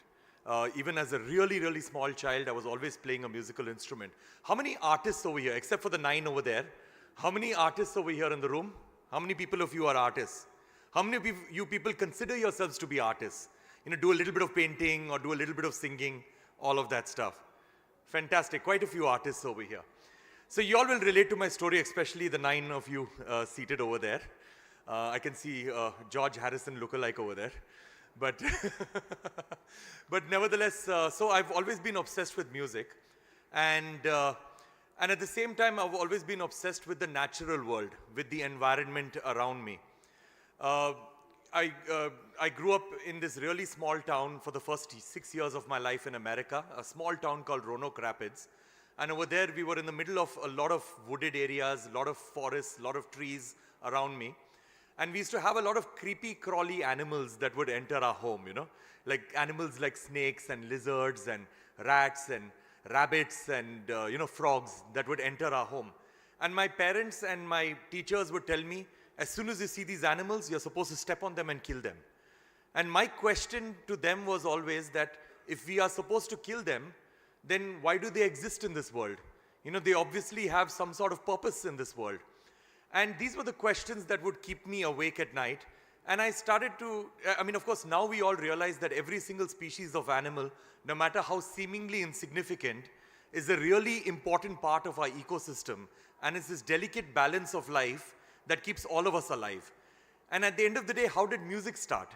Even as a really, really small child, I was always playing a musical instrument. How many artists over here, except for the 9 over there, how many artists over here in the room? How many people of you are artists? How many of you people consider yourselves to be artists? You know, do a little bit of painting or do a little bit of singing, all of that stuff. Fantastic, quite a few artists over here. So you all will relate to my story, especially the 9 of you seated over there. I can see George Harrison lookalike over there. But, but nevertheless, so I've always been obsessed with music. And at the same time, I've always been obsessed with the natural world, with the environment around me. I grew up in this really small town for the first 6 years of my life in America, a small town called Roanoke Rapids. And over there, we were in the middle of a lot of wooded areas, a lot of forests, a lot of trees around me. And we used to have a lot of creepy, crawly animals that would enter our home, you know, like animals like snakes and lizards and rats and rabbits and, you know, frogs that would enter our home. And my parents and my teachers would tell me, as soon as you see these animals, you're supposed to step on them and kill them. And my question to them was always that if we are supposed to kill them, then why do they exist in this world? You know, they obviously have some sort of purpose in this world. And these were the questions that would keep me awake at night. And I started to, I mean, of course, now we all realize that every single species of animal, no matter how seemingly insignificant, is a really important part of our ecosystem. And it's this delicate balance of life that keeps all of us alive. And at the end of the day, how did music start?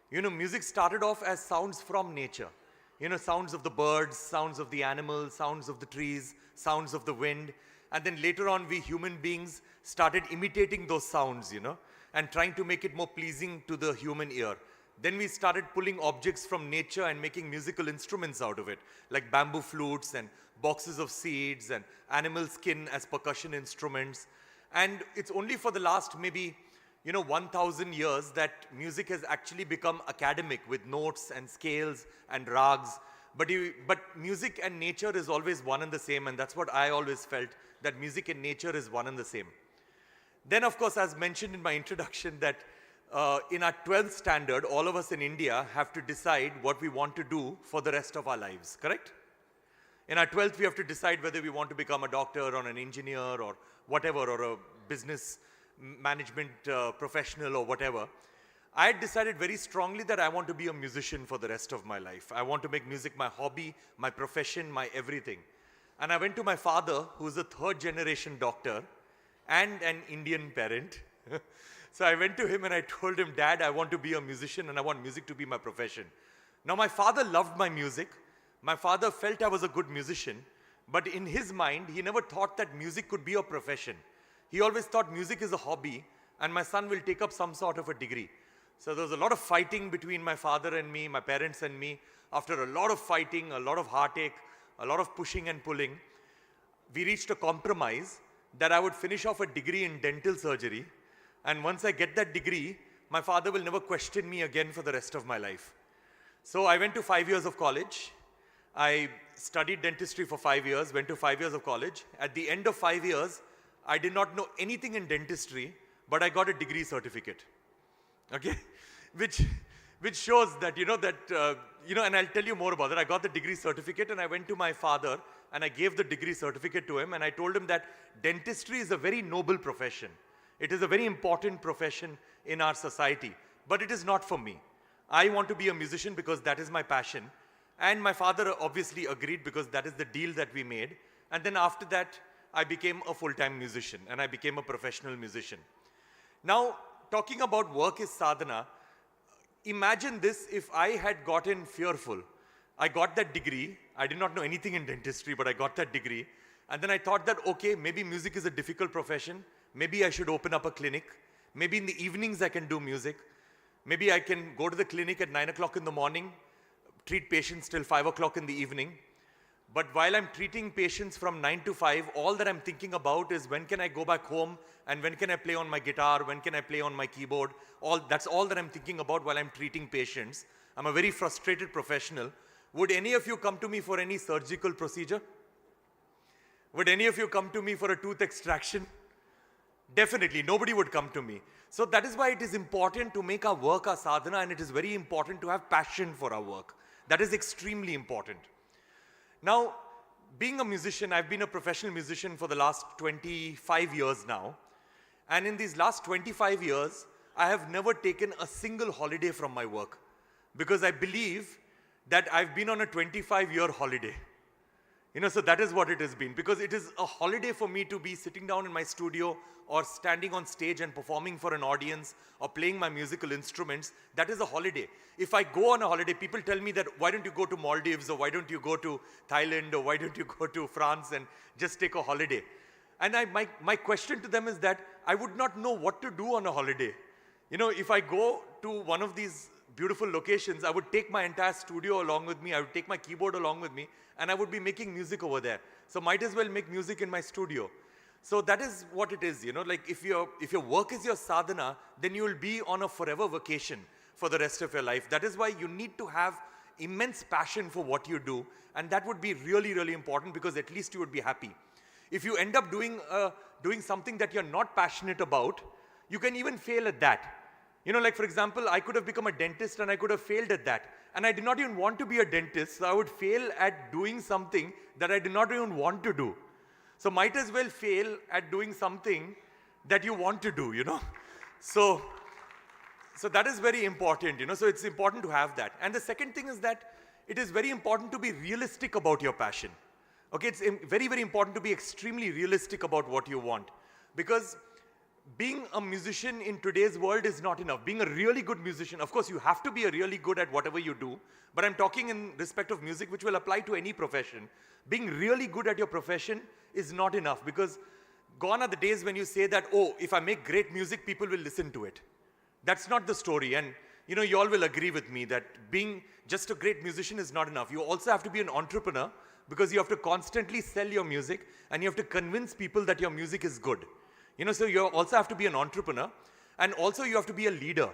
You know, music started off as sounds from nature. You know, sounds of the birds, sounds of the animals, sounds of the trees, sounds of the wind. And then later on, we human beings started imitating those sounds, you know, and trying to make it more pleasing to the human ear. Then we started pulling objects from nature and making musical instruments out of it, like bamboo flutes and boxes of seeds and animal skin as percussion instruments. And it's only for the last maybe, you know, 1,000 years that music has actually become academic with notes and scales and rags. But music and nature is always one and the same, and that's what I always felt, that music and nature is one and the same. Then, of course, as mentioned in my introduction, that in our 12th standard, all of us in India have to decide what we want to do for the rest of our lives, correct? In our 12th, we have to decide whether we want to become a doctor or an engineer or whatever, or a business management professional or whatever. I had decided very strongly that I want to be a musician for the rest of my life. I want to make music my hobby, my profession, my everything. And I went to my father, who's a 3rd generation doctor and an Indian parent. So I went to him and I told him, Dad, I want to be a musician and I want music to be my profession. Now my father loved my music. My father felt I was a good musician, but in his mind, he never thought that music could be a profession. He always thought music is a hobby and my son will take up some sort of a degree. So there was a lot of fighting between my father and me, my parents and me. After a lot of fighting, a lot of heartache, a lot of pushing and pulling, we reached a compromise that I would finish off a degree in dental surgery. And once I get that degree, my father will never question me again for the rest of my life. So I went to 5 years of college. I studied dentistry for 5 years, went to 5 years of college. At the end of 5 years, I did not know anything in dentistry, but I got a degree certificate. Okay? Which shows that, and I'll tell you more about that. I got the degree certificate and I went to my father and I gave the degree certificate to him and I told him that dentistry is a very noble profession. It is a very important profession in our society, but it is not for me. I want to be a musician because that is my passion. And my father obviously agreed because that is the deal that we made. And then after that, I became a full-time musician and I became a professional musician. Now, talking about work is sadhana, imagine this if I had gotten fearful. I got that degree. I did not know anything in dentistry, but I got that degree. And then I thought that, okay, maybe music is a difficult profession. Maybe I should open up a clinic. Maybe in the evenings I can do music. Maybe I can go to the clinic at 9 o'clock in the morning, treat patients till 5 o'clock in the evening. But while I'm treating patients from 9 to 5, all that I'm thinking about is when can I go back home and when can I play on my guitar, when can I play on my keyboard. That's all that I'm thinking about while I'm treating patients. I'm a very frustrated professional. Would any of you come to me for any surgical procedure? Would any of you come to me for a tooth extraction? Definitely, nobody would come to me. So that is why it is important to make our work our sadhana, and it is very important to have passion for our work. That is extremely important. Now, being a musician, I've been a professional musician for the last 25 years now. And in these last 25 years, I have never taken a single holiday from my work, because I believe that I've been on a 25-year holiday. So that is what it has been, because it is a holiday for me to be sitting down in my studio or standing on stage and performing for an audience or playing my musical instruments. That is a holiday. If I go on a holiday, people tell me that, why don't you go to Maldives, or why don't you go to Thailand, or why don't you go to France and just take a holiday? And my question to them is that I would not know what to do on a holiday. If I go to one of these beautiful locations, I would take my entire studio along with me, I would take my keyboard along with me, and I would be making music over there. So might as well make music in my studio. So that is what it is, like if your work is your sadhana, then you will be on a forever vacation for the rest of your life. That is why you need to have immense passion for what you do, and that would be really, really important, because at least you would be happy. If you end up doing something that you're not passionate about, you can even fail at that. Like for example, I could have become a dentist and I could have failed at that. And I did not even want to be a dentist, so I would fail at doing something that I did not even want to do. So might as well fail at doing something that you want to do, So that is very important, so it's important to have that. And the second thing is that it is very important to be realistic about your passion. Okay, it's very, very important to be extremely realistic about what you want, because being a musician in today's world is not enough. Being a really good musician, of course, you have to be really good at whatever you do, but I'm talking in respect of music, which will apply to any profession. Being really good at your profession is not enough, because gone are the days when you say that, oh, if I make great music, people will listen to it. That's not the story. And you all will agree with me that being just a great musician is not enough. You also have to be an entrepreneur, because you have to constantly sell your music and you have to convince people that your music is good. So you also have to be an entrepreneur, and also you have to be a leader,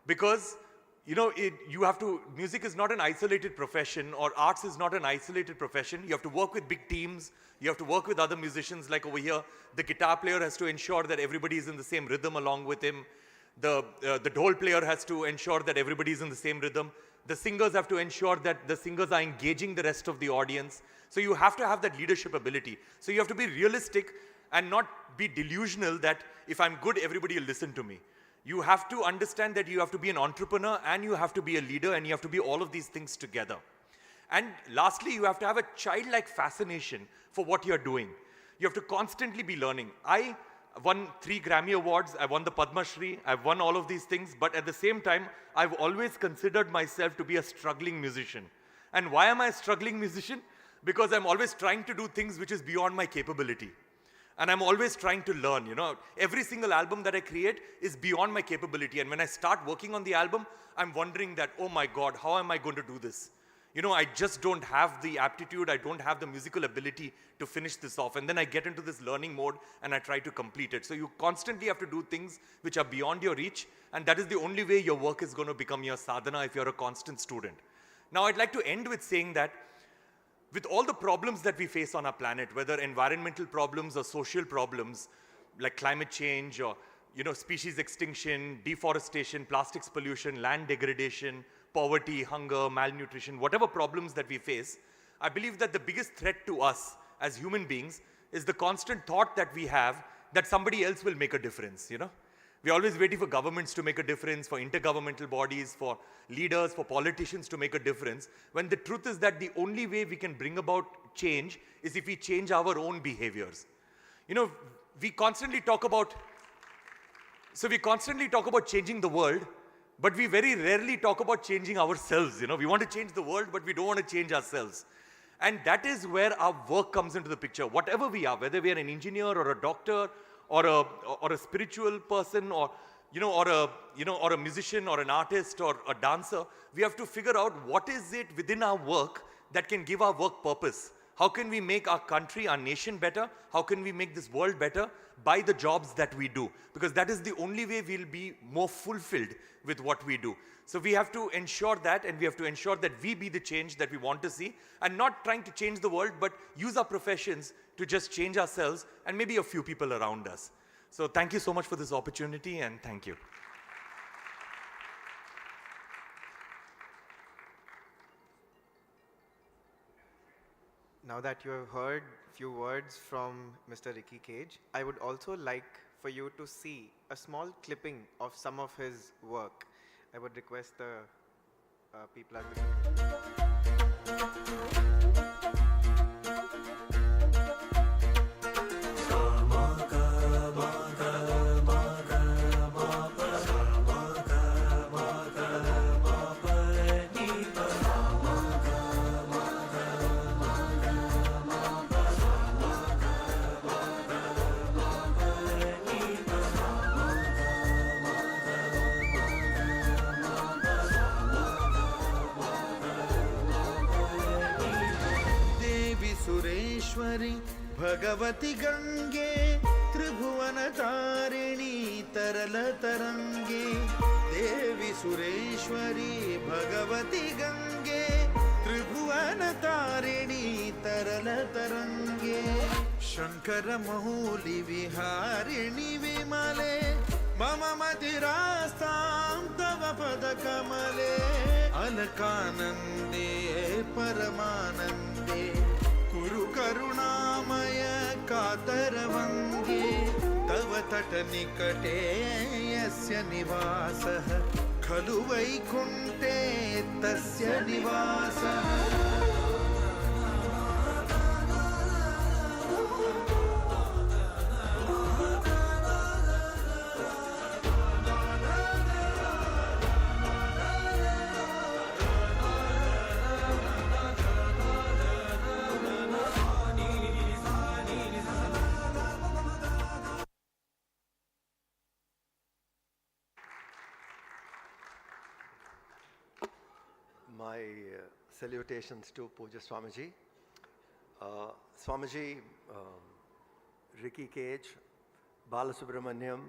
because music is not an isolated profession, or arts is not an isolated profession. You have to work with big teams. You have to work with other musicians. Like over here, the guitar player has to ensure that everybody is in the same rhythm along with him. The dhol player has to ensure that everybody is in the same rhythm. The singers have to ensure that the singers are engaging the rest of the audience. So you have to have that leadership ability. So you have to be realistic and not be delusional that if I'm good, everybody will listen to me. You have to understand that you have to be an entrepreneur, and you have to be a leader, and you have to be all of these things together. And lastly, you have to have a childlike fascination for what you're doing. You have to constantly be learning. I won 3 Grammy Awards, I won the Padma Shri, I've won all of these things, but at the same time, I've always considered myself to be a struggling musician. And why am I a struggling musician? Because I'm always trying to do things which is beyond my capability. And I'm always trying to learn, Every single album that I create is beyond my capability. And when I start working on the album, I'm wondering that, oh my God, how am I going to do this? I just don't have the aptitude, I don't have the musical ability to finish this off. And then I get into this learning mode and I try to complete it. So you constantly have to do things which are beyond your reach. And that is the only way your work is going to become your sadhana if you're a constant student. Now, I'd like to end with saying that with all the problems that we face on our planet, whether environmental problems or social problems, like climate change or, species extinction, deforestation, plastics pollution, land degradation, poverty, hunger, malnutrition, whatever problems that we face, I believe that the biggest threat to us as human beings is the constant thought that we have that somebody else will make a difference, We're always waiting for governments to make a difference, for intergovernmental bodies, for leaders, for politicians to make a difference, when the truth is that the only way we can bring about change is if we change our own behaviors. We constantly talk about changing the world, but we very rarely talk about changing ourselves. We want to change the world, but we don't want to change ourselves. And that is where our work comes into the picture. Whatever we are, whether we are an engineer or a doctor, or a spiritual person, or a musician or an artist or a dancer, we have to figure out what is it within our work that can give our work purpose. How can we make our country, our nation better? How can we make this world better? By the jobs that we do. Because that is the only way we'll be more fulfilled with what we do. So we have to ensure that, and we have to ensure that we be the change that we want to see, and not trying to change the world, but use our professions to just change ourselves and maybe a few people around us. So thank you so much for this opportunity, and thank you. Now that you have heard few words from Mr. Ricky Cage, I would also like for you to see a small clipping of some of his work. I would request the people at the Sureshwari Bhagwati Gange त्रिभुवन तारिणी तरल तरंगे देवी सुरेश्वरी भगवती गंगे त्रिभुवन तारिणी तरल तरंगे शंकर मौली विहारिणी विमले मम मदिरास्तां तव पद कमले अलकानंदे परमानंदे कुरु करुणामय कातरवङ्गे तव तटनिकटे यस्य निवासः खलु वैकुण्ठे तस्य निवासः My salutations to Puja Swamiji. Swamiji, Ricky Cage, Balasubramanyam,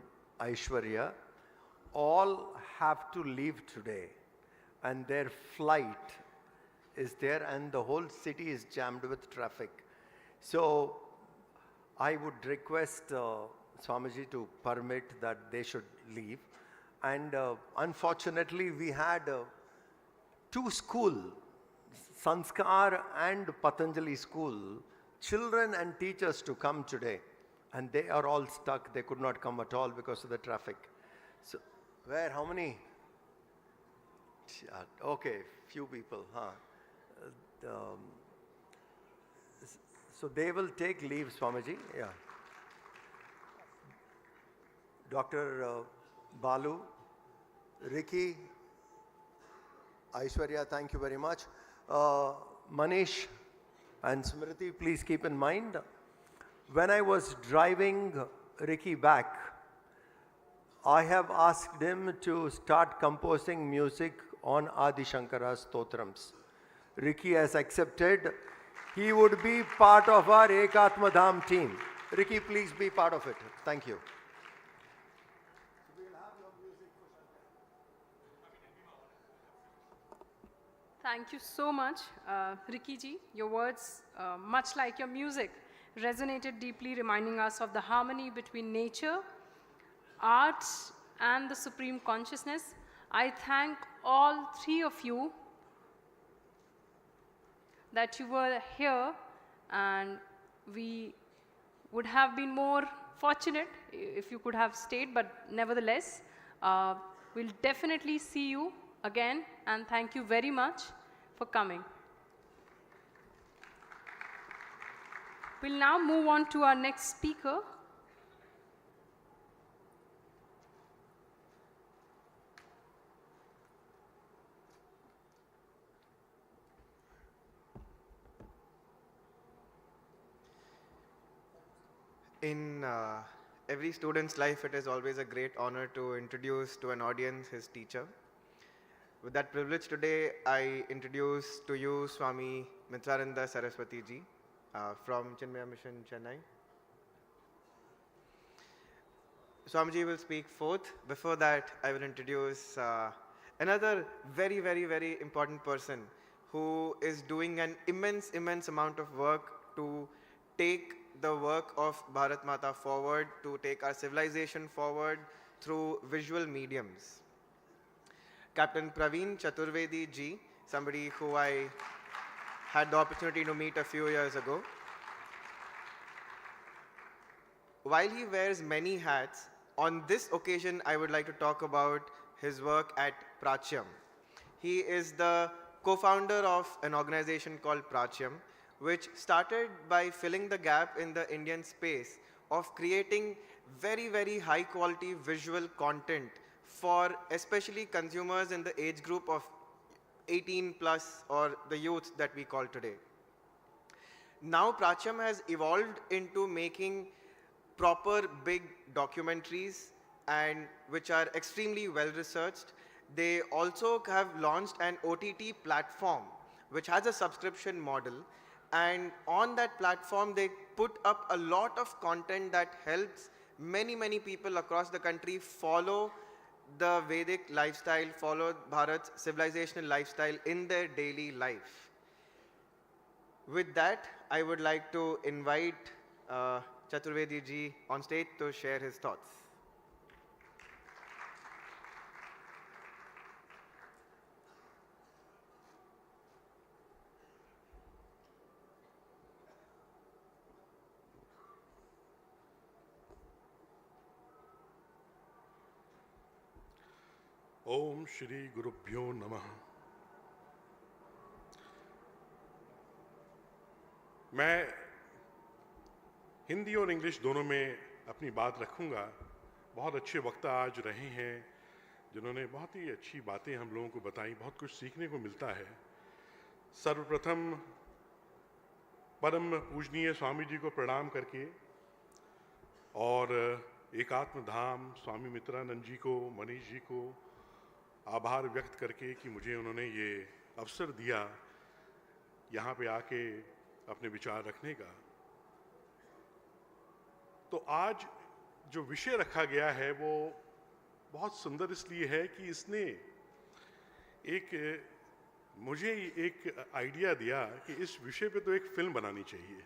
Aishwarya, all have to leave today, and their flight is there, and the whole city is jammed with traffic. So I would request Swamiji to permit that they should leave. And unfortunately, we had two schools, Sanskar and Patanjali school, children and teachers to come today, and they are all stuck. They could not come at all because of the traffic. So, how many? Okay, few people, huh? So they will take leave, Swamiji. Yeah. Dr. Balu, Ricky, Aishwarya, thank you very much. Manish and Smriti, please keep in mind, when I was driving Ricky back, I have asked him to start composing music on Adi Shankara's Stotrams. Ricky has accepted. He would be part of our Ekatma Dham team. Ricky, please be part of it. Thank you. Thank you so much, Ricky ji. Your words, much like your music, resonated deeply, reminding us of the harmony between nature, art, and the supreme consciousness. I thank all three of you that you were here, and we would have been more fortunate if you could have stayed, but nevertheless, we'll definitely see you again, and thank you very much for coming. We'll now move on to our next speaker. In every student's life, it is always a great honor to introduce to an audience his teacher. With that privilege today, I introduce to you Swami Mitrananda Saraswati ji from Chinmaya Mission, Chennai. Swamiji will speak forth. Before that, I will introduce another very, very, very important person who is doing an immense amount of work to take the work of Bharat Mata forward, to take our civilization forward through visual mediums. Captain Praveen Chaturvedi ji, somebody who I had the opportunity to meet a few years ago. While he wears many hats, on this occasion I would like to talk about his work at Prachyam. He is the co-founder of an organization called Prachyam, which started by filling the gap in the Indian space of creating very, very high quality visual content for especially consumers in the age group of 18 plus, or the youth that we call today. Now Prachyam has evolved into making proper big documentaries, and which are extremely well researched. They also have launched an OTT platform which has a subscription model, and on that platform they put up a lot of content that helps many people across the country follow the Vedic lifestyle, follow Bharat's civilizational lifestyle in their daily life. With that, I would like to invite Chaturvedi ji on stage to share his thoughts. ओम श्री गुरुभ्यो नमः। मैं हिंदी और English दोनों में अपनी बात रखूंगा। बहुत अच्छे वक्ता आज रहे हैं जिन्होंने बहुत ही अच्छी बातें हम लोगों को बताई, बहुत कुछ सीखने को मिलता है। सर्वप्रथम परम पूजनीय स्वामी जी को प्रणाम करके और एकात्म धाम स्वामी मित्रानंद जी को, मनीष जी को आभार व्यक्त करके कि मुझे उन्होंने ये अवसर दिया यहाँ पे आके अपने विचार रखने का। तो आज जो विषय रखा गया है वो बहुत सुंदर इसलिए है कि इसने मुझे एक आइडिया दिया कि इस विषय पे तो एक फिल्म बनानी चाहिए।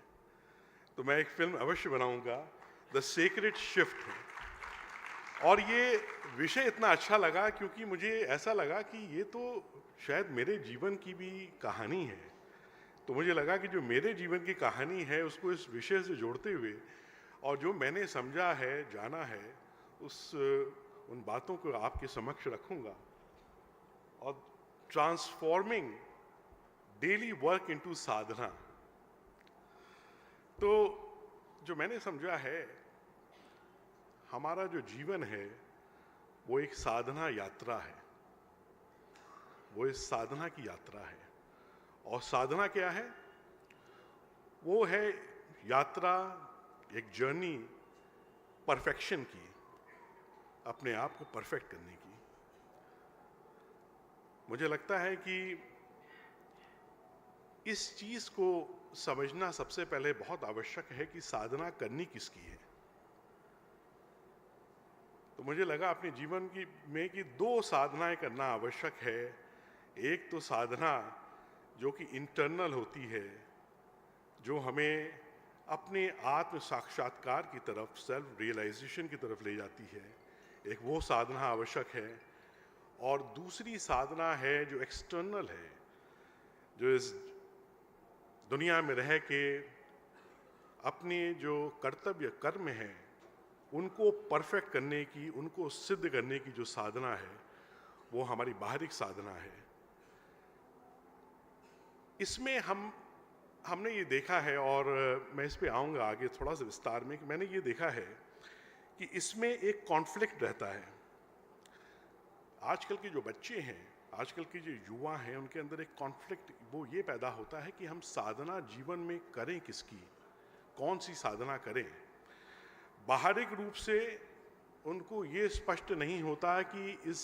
तो मैं एक फिल्म अवश्य बनाऊंगा, द सीक्रेट शिफ्ट। और ये विषय इतना अच्छा लगा क्योंकि मुझे ऐसा लगा कि ये तो शायद मेरे जीवन की भी कहानी है। तो मुझे लगा कि जो मेरे जीवन की कहानी है उसको इस विषय से जोड़ते हुए और जो मैंने समझा है, जाना है, उन बातों को आपके समक्ष रखूंगा। और ट्रांसफॉर्मिंग डेली वर्क इनटू साधना, तो जो मैंने समझा है हमारा जो जीवन है वो एक साधना यात्रा है, वो इस साधना की यात्रा है। और साधना क्या है? वो है यात्रा, एक जर्नी परफेक्शन की, अपने आप को परफेक्ट करने की। मुझे लगता है कि इस चीज को समझना सबसे पहले बहुत आवश्यक है कि साधना करनी किसकी है। तो मुझे लगा अपने जीवन में कि दो साधनाएं करना आवश्यक है। एक तो साधना जो कि इंटरनल होती है, जो हमें अपने आत्म साक्षात्कार की तरफ, सेल्फ रियलाइजेशन की तरफ ले जाती है, एक वो साधना आवश्यक है। और दूसरी साधना है जो एक्सटर्नल है, जो इस दुनिया में रह के अपने जो कर्तव्य कर्म हैं उनको परफेक्ट करने की, उनको सिद्ध करने की जो साधना है वो हमारी बाहरिक साधना है। इसमें हमने ये देखा है, और मैं इस पे आऊँगा आगे थोड़ा सा विस्तार में, कि मैंने ये देखा है कि इसमें एक कॉन्फ्लिक्ट रहता है। आजकल के जो बच्चे हैं, आजकल के जो युवा हैं, उनके अंदर एक कॉन्फ्लिक्ट वो ये पैदा होता है कि हम साधना जीवन में करें किसकी, कौन सी साधना करें। बाहरिक रूप से उनको ये स्पष्ट नहीं होता कि इस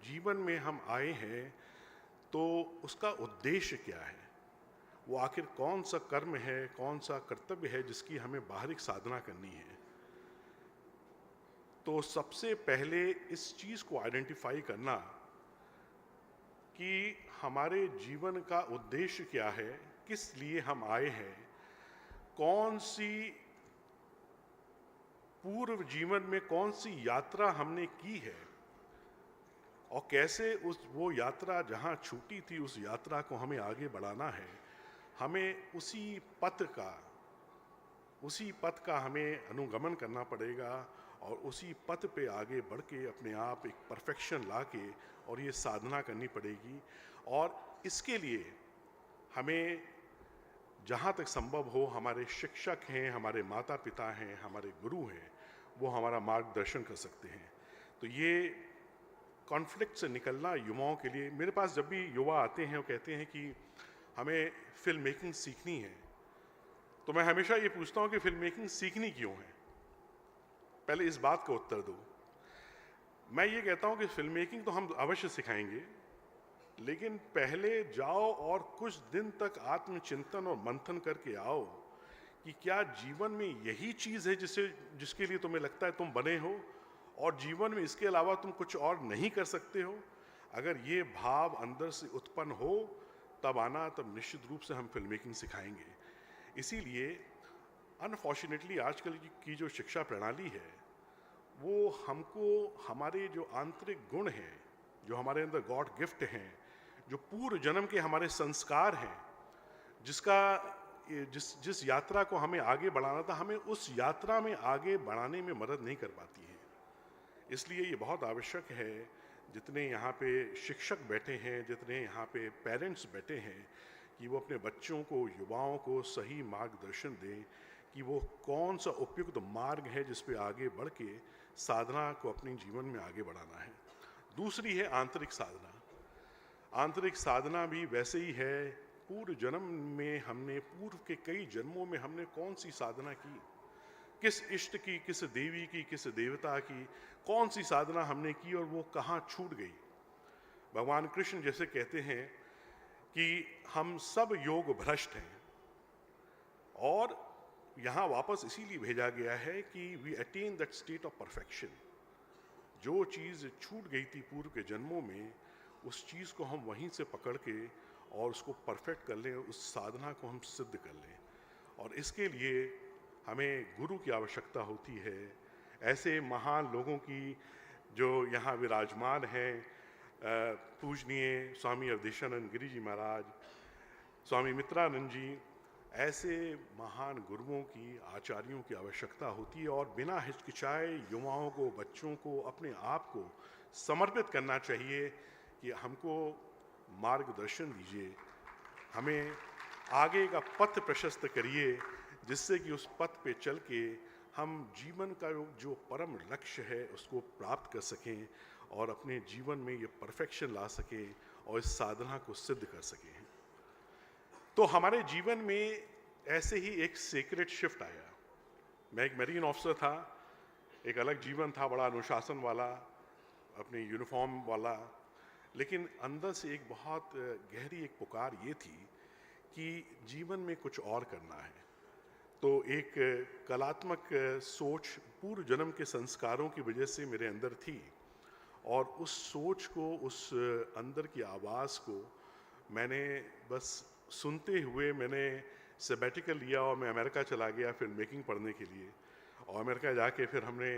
जीवन में हम आए हैं तो उसका उद्देश्य क्या है, वो आखिर कौन सा कर्म है, कौन सा कर्तव्य है जिसकी हमें बाहरिक साधना करनी है। तो सबसे पहले इस चीज को आइडेंटिफाई करना कि हमारे जीवन का उद्देश्य क्या है, किस लिए हम आए हैं, कौन सी पूर्व जीवन में कौन सी यात्रा हमने की है और कैसे वो यात्रा जहाँ छूटी थी उस यात्रा को हमें आगे बढ़ाना है। हमें उसी पथ का हमें अनुगमन करना पड़ेगा और उसी पथ पे आगे बढ़ के अपने आप एक परफेक्शन ला के और ये साधना करनी पड़ेगी। और इसके लिए हमें जहाँ तक संभव हो हमारे शिक्षक हैं, हमारे माता पिता हैं, हमारे गुरु हैं, वो हमारा मार्गदर्शन कर सकते हैं। तो ये कॉन्फ्लिक्ट से निकलना युवाओं के लिए, मेरे पास जब भी युवा आते हैं वो कहते हैं कि हमें फिल्म मेकिंग सीखनी है, तो मैं हमेशा ये पूछता हूँ कि फिल्म मेकिंग सीखनी क्यों है। पहले इस बात का उत्तर दो। मैं ये कहता हूँ कि फिल्म मेकिंग तो हम अवश्य सिखाएंगे, लेकिन पहले जाओ और कुछ दिन तक आत्मचिंतन और मंथन करके आओ कि क्या जीवन में यही चीज़ है जिसके लिए तुम्हें लगता है तुम बने हो और जीवन में इसके अलावा तुम कुछ और नहीं कर सकते हो। अगर ये भाव अंदर से उत्पन्न हो तब आना, तब निश्चित रूप से हम फिल्म मेकिंग सिखाएंगे। इसीलिए अनफॉर्चुनेटली आजकल की जो शिक्षा प्रणाली है वो हमको हमारे जो आंतरिक गुण हैं, जो हमारे अंदर गॉड गिफ्ट हैं, जो पूर्व जन्म के हमारे संस्कार हैं, जिस यात्रा को हमें आगे बढ़ाना था, हमें उस यात्रा में आगे बढ़ाने में मदद नहीं कर पाती है। इसलिए ये बहुत आवश्यक है, जितने यहाँ पे शिक्षक बैठे हैं, जितने यहाँ पे पेरेंट्स बैठे हैं, कि वो अपने बच्चों को, युवाओं को सही मार्गदर्शन दें कि वो कौन सा उपयुक्त मार्ग है जिस पे आगे बढ़ के साधना को अपने जीवन में आगे बढ़ाना है। दूसरी है आंतरिक साधना। आंतरिक साधना भी वैसे ही है। पूर्व जन्म में हमने, पूर्व के कई जन्मों में हमने कौन सी साधना की, किस इष्ट की, किस देवी की, किस देवता की, कौन सी साधना हमने की और वो कहाँ छूट गई। भगवान कृष्ण जैसे कहते हैं कि हम सब योग भ्रष्ट हैं और यहाँ वापस इसीलिए भेजा गया है कि we attain that state of perfection. जो चीज़ छूट गई थी पूर्व के जन्मों में, उस चीज़ को हम वहीं से पकड़ के और उसको परफेक्ट कर लें, उस साधना को हम सिद्ध कर लें। और इसके लिए हमें गुरु की आवश्यकता होती है। ऐसे महान लोगों की जो यहाँ विराजमान हैं, पूजनीय स्वामी अवधेशानंद गिरी जी महाराज, स्वामी मित्रानंद जी, ऐसे महान गुरुओं की, आचार्यों की आवश्यकता होती है। और बिना हिचकिचाए युवाओं को, बच्चों को, अपने आप को समर्पित करना चाहिए कि हमको मार्गदर्शन दीजिए, हमें आगे का पथ प्रशस्त करिए, जिससे कि उस पथ पे चल के हम जीवन का जो परम लक्ष्य है उसको प्राप्त कर सकें और अपने जीवन में ये परफेक्शन ला सकें और इस साधना को सिद्ध कर सकें। तो हमारे जीवन में ऐसे ही एक सीक्रेट शिफ्ट आया। मैं एक मरीन ऑफिसर था, एक अलग जीवन था, बड़ा अनुशासन वाला, अपनी यूनिफॉर्म वाला, लेकिन अंदर से एक बहुत गहरी एक पुकार ये थी कि जीवन में कुछ और करना है। तो एक कलात्मक सोच पूर्व जन्म के संस्कारों की वजह से मेरे अंदर थी और उस सोच को, उस अंदर की आवाज़ को मैंने बस सुनते हुए मैंने सैबेटिकल लिया और मैं अमेरिका चला गया फिल्म मेकिंग पढ़ने के लिए। और अमेरिका जाके फिर हमने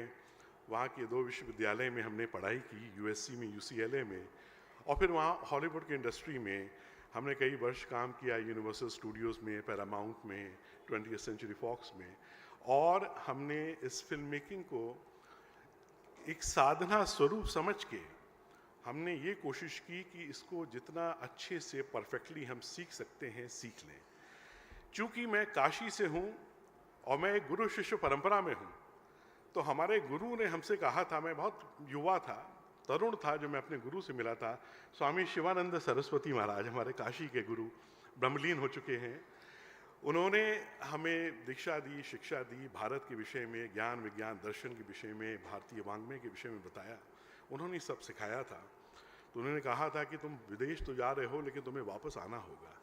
वहाँ के 2 विश्वविद्यालय में हमने पढ़ाई की, यूएससी में, यूसीएलए में, और फिर वहाँ हॉलीवुड की इंडस्ट्री में हमने कई वर्ष काम किया, यूनिवर्सल स्टूडियोज़ में, पैरामाउंट में, 20th सेंचुरी फॉक्स में। और हमने इस फिल्म मेकिंग को एक साधना स्वरूप समझ के हमने ये कोशिश की कि इसको जितना अच्छे से परफेक्टली हम सीख सकते हैं सीख लें। चूँकि मैं काशी से हूँ और मैं एक गुरु शिष्य परंपरा में हूँ, तो हमारे गुरु ने हमसे कहा था, मैं बहुत युवा था, तरुण था जो मैं अपने गुरु से मिला था, स्वामी शिवानंद सरस्वती महाराज, हमारे काशी के गुरु, ब्रह्मलीन हो चुके हैं। उन्होंने हमें दीक्षा दी, शिक्षा दी, भारत के विषय में, ज्ञान विज्ञान दर्शन के विषय में, भारतीय वाङ्मय के विषय में बताया। उन्होंने सब सिखाया था। तो उन्होंने कहा था कि तुम विदेश तो जा रहे हो लेकिन तुम्हें वापस आना होगा।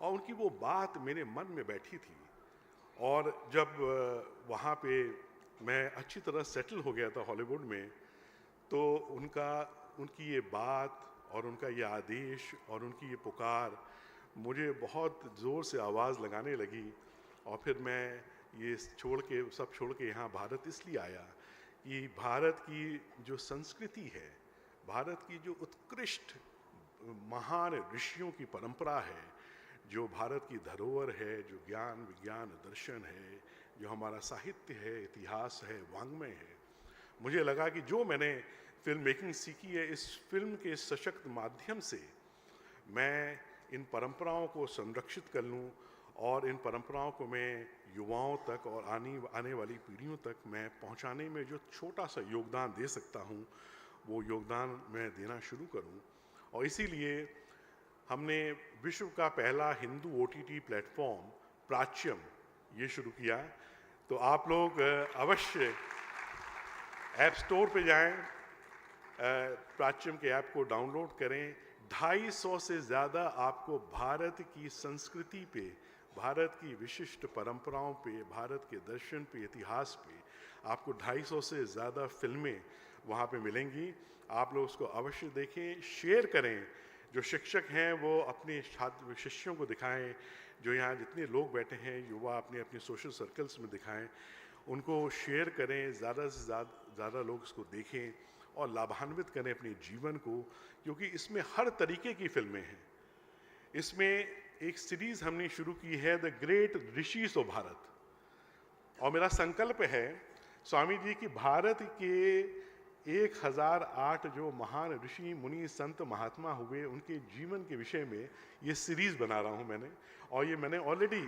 और उनकी वो बात मेरे मन में बैठी थी। और जब वहाँ पे मैं अच्छी तरह सेटल हो गया था हॉलीवुड में, तो उनकी ये बात और उनका ये आदेश और उनकी ये पुकार मुझे बहुत ज़ोर से आवाज़ लगाने लगी। और फिर मैं ये सब छोड़ के यहाँ भारत इसलिए आया कि भारत की जो संस्कृति है, भारत की जो उत्कृष्ट महान ऋषियों की परंपरा है, जो भारत की धरोहर है, जो ज्ञान विज्ञान दर्शन है, जो हमारा साहित्य है, इतिहास है, वाङ्मय है, मुझे लगा कि जो मैंने फिल्म मेकिंग सीखी है, इस फिल्म के सशक्त माध्यम से मैं इन परंपराओं को संरक्षित कर लूँ और इन परंपराओं को मैं युवाओं तक और आने वाली पीढ़ियों तक मैं पहुंचाने में जो छोटा सा योगदान दे सकता हूं, वो योगदान मैं देना शुरू करूं। और इसीलिए हमने विश्व का पहला हिंदू OTT प्लेटफॉर्म प्राच्यम ये शुरू किया। तो आप लोग अवश्य ऐप स्टोर पे जाएं, प्राच्यम के ऐप को डाउनलोड करें। 250 से ज़्यादा आपको भारत की संस्कृति पे, भारत की विशिष्ट परंपराओं पे, भारत के दर्शन पे, इतिहास पे आपको 250 से ज़्यादा फिल्में वहाँ पे मिलेंगी। आप लोग उसको अवश्य देखें, शेयर करें। जो शिक्षक हैं वो अपने छात्र शिष्यों को दिखाएं, जो यहाँ जितने लोग बैठे हैं युवा अपने अपने सोशल सर्कल्स में दिखाएं, उनको शेयर करें, ज़्यादा से ज़्यादा लोग इसको देखें और लाभान्वित करें अपने जीवन को, क्योंकि इसमें हर तरीके की फिल्में हैं। इसमें एक सीरीज़ हमने शुरू की है, the great rishis of Bharat, और मेरा संकल्प है स्वामी जी की भारत के 1008 जो महान ऋषि मुनि संत महात्मा हुए, उनके जीवन के विषय में ये सीरीज़ बना रहा हूँ मैंने। और ये मैंने ऑलरेडी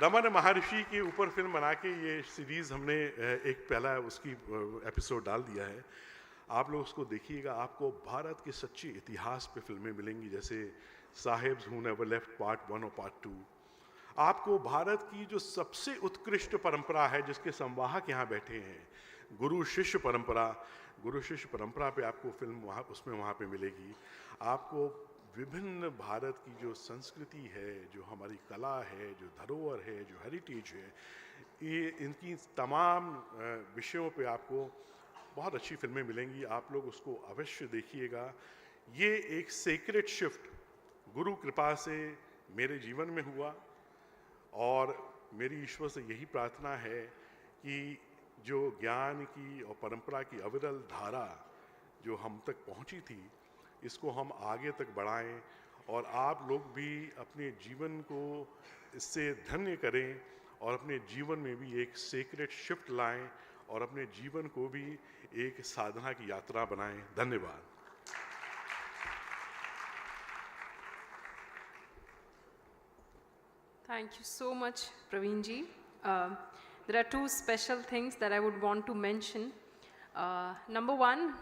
रमन महर्षि के ऊपर फिल्म बना के ये सीरीज़ हमने एक पहला उसकी एपिसोड डाल दिया है। आप लोग उसको देखिएगा, आपको भारत के सच्चे इतिहास पे फिल्में मिलेंगी, जैसे साहेब्स हू नेवर लेफ्ट पार्ट 1 और पार्ट 2। आपको भारत की जो सबसे उत्कृष्ट परंपरा है, जिसके संवाहक यहाँ बैठे हैं, गुरु शिष्य परंपरा पे आपको फिल्म वहाँ पे मिलेगी। आपको विभिन्न भारत की जो संस्कृति है, जो हमारी कला है, जो धरोहर है, जो हेरिटेज है, ये इनकी तमाम विषयों पे आपको बहुत अच्छी फिल्में मिलेंगी। आप लोग उसको अवश्य देखिएगा। ये एक सीक्रेट शिफ्ट गुरु कृपा से मेरे जीवन में हुआ, और मेरी ईश्वर से यही प्रार्थना है कि जो ज्ञान की और परंपरा की अविरल धारा जो हम तक पहुंची थी, इसको हम आगे तक बढ़ाएं, और आप लोग भी अपने जीवन को इससे धन्य करें और अपने जीवन में भी एक सीक्रेट शिफ्ट लाएं और अपने जीवन को भी एक साधना की यात्रा बनाएं। धन्यवाद। Thank you so much, Praveen ji. There are two special things that I would want to mention. Number one,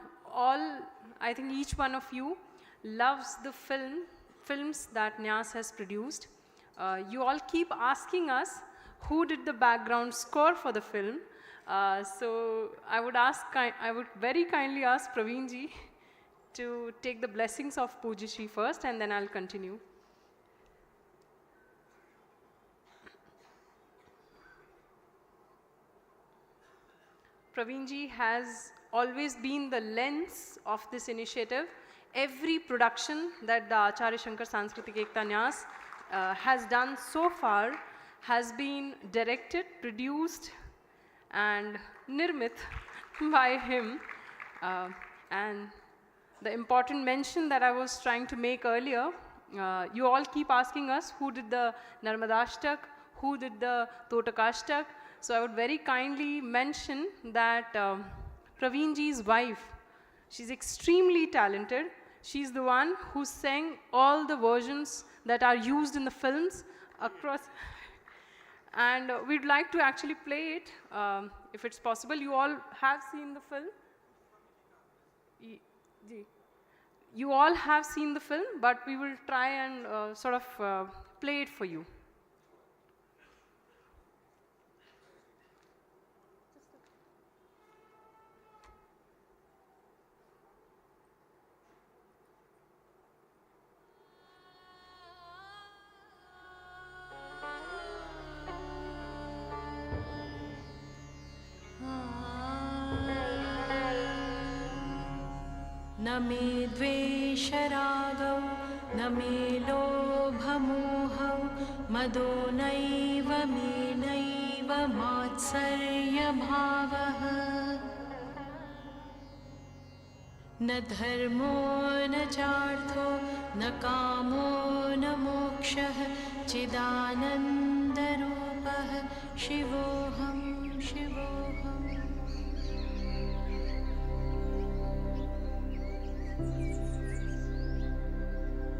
I think each one of you loves the films that Nyas has produced. You all keep asking us who did the background score for the film. So I would very kindly ask Praveen ji to take the blessings of Pujyashri first, and then I'll continue. Praveen ji has always been the lens of this initiative. Every production that the Acharya Shankar Sanskritik Ekta Nyas has done so far has been directed, produced and nirmit by him. And the important mention that I was trying to make earlier, you all keep asking us who did the Narmadashtak, who did the Totakashtak. So I would very kindly mention that Praveen ji's wife, she's extremely talented. She's the one who sang all the versions that are used in the films across. And we'd like to actually play it, if it's possible. You all have seen the film? You all have seen the film, but we will try and sort of play it for you. न मे द्वेषरागौ न मे लोभमोहौ मदो नैव मे नैव सर्वमात्सर्यभावः न धर्मो न चार्थो न कामो न मोक्षः चिदानन्दरूपः शिवोऽहं शिवोऽहम्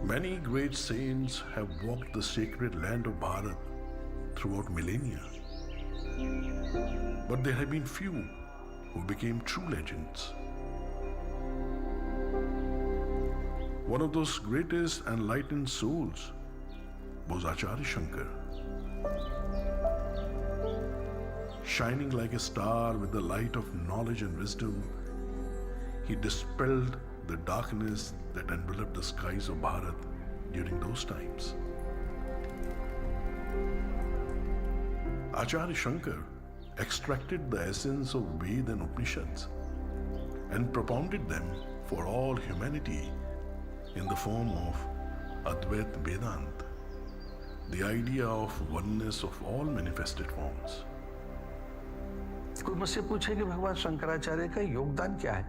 Many great saints have walked the sacred land of Bharat throughout millennia. But there have been few who became true legends. One of those greatest enlightened souls was Acharya Shankar. Shining like a star with the light of knowledge and wisdom, he dispelled the darkness that enveloped the skies of Bharat during those times. Acharya Shankar extracted the essence of Ved and Upanishads and propounded them for all humanity in the form of Advait Vedanta, the idea of oneness of all manifested forms. कोई मुझसे पूछे कि भगवान शंकराचार्य का योगदान क्या है,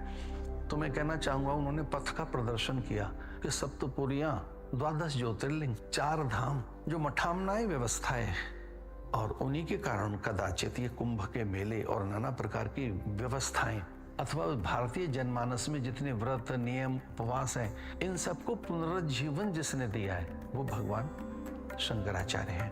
तो मैं कहना चाहूंगा उन्होंने पथ का प्रदर्शन किया कि सप्तपुरियां, 12 ज्योतिर्लिंग, 4 धाम, जो मठामनाएं व्यवस्थाएं, और उन्हीं के कारण कदाचित ये कुंभ के मेले और नाना प्रकार की व्यवस्थाएं अथवा भारतीय जनमानस में जितने व्रत नियम उपवास हैं, इन सबको पुनरुज्जीवन जिसने दिया है वो भगवान शंकराचार्य हैं।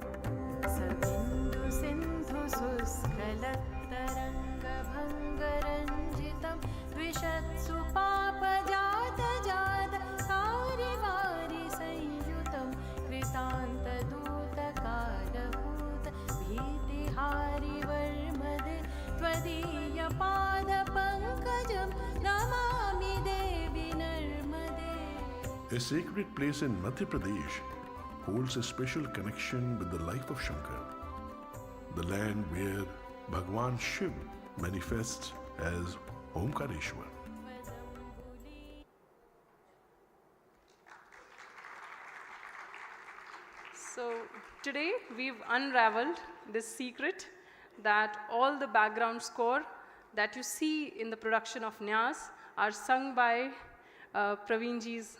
A sacred place in Madhya Pradesh holds a special connection with the life of Shankar, the land where Bhagwan Shiv manifests as Omkareshwar. So today we've unraveled this secret that all the background score that you see in the production of Nyas are sung by Praveenji's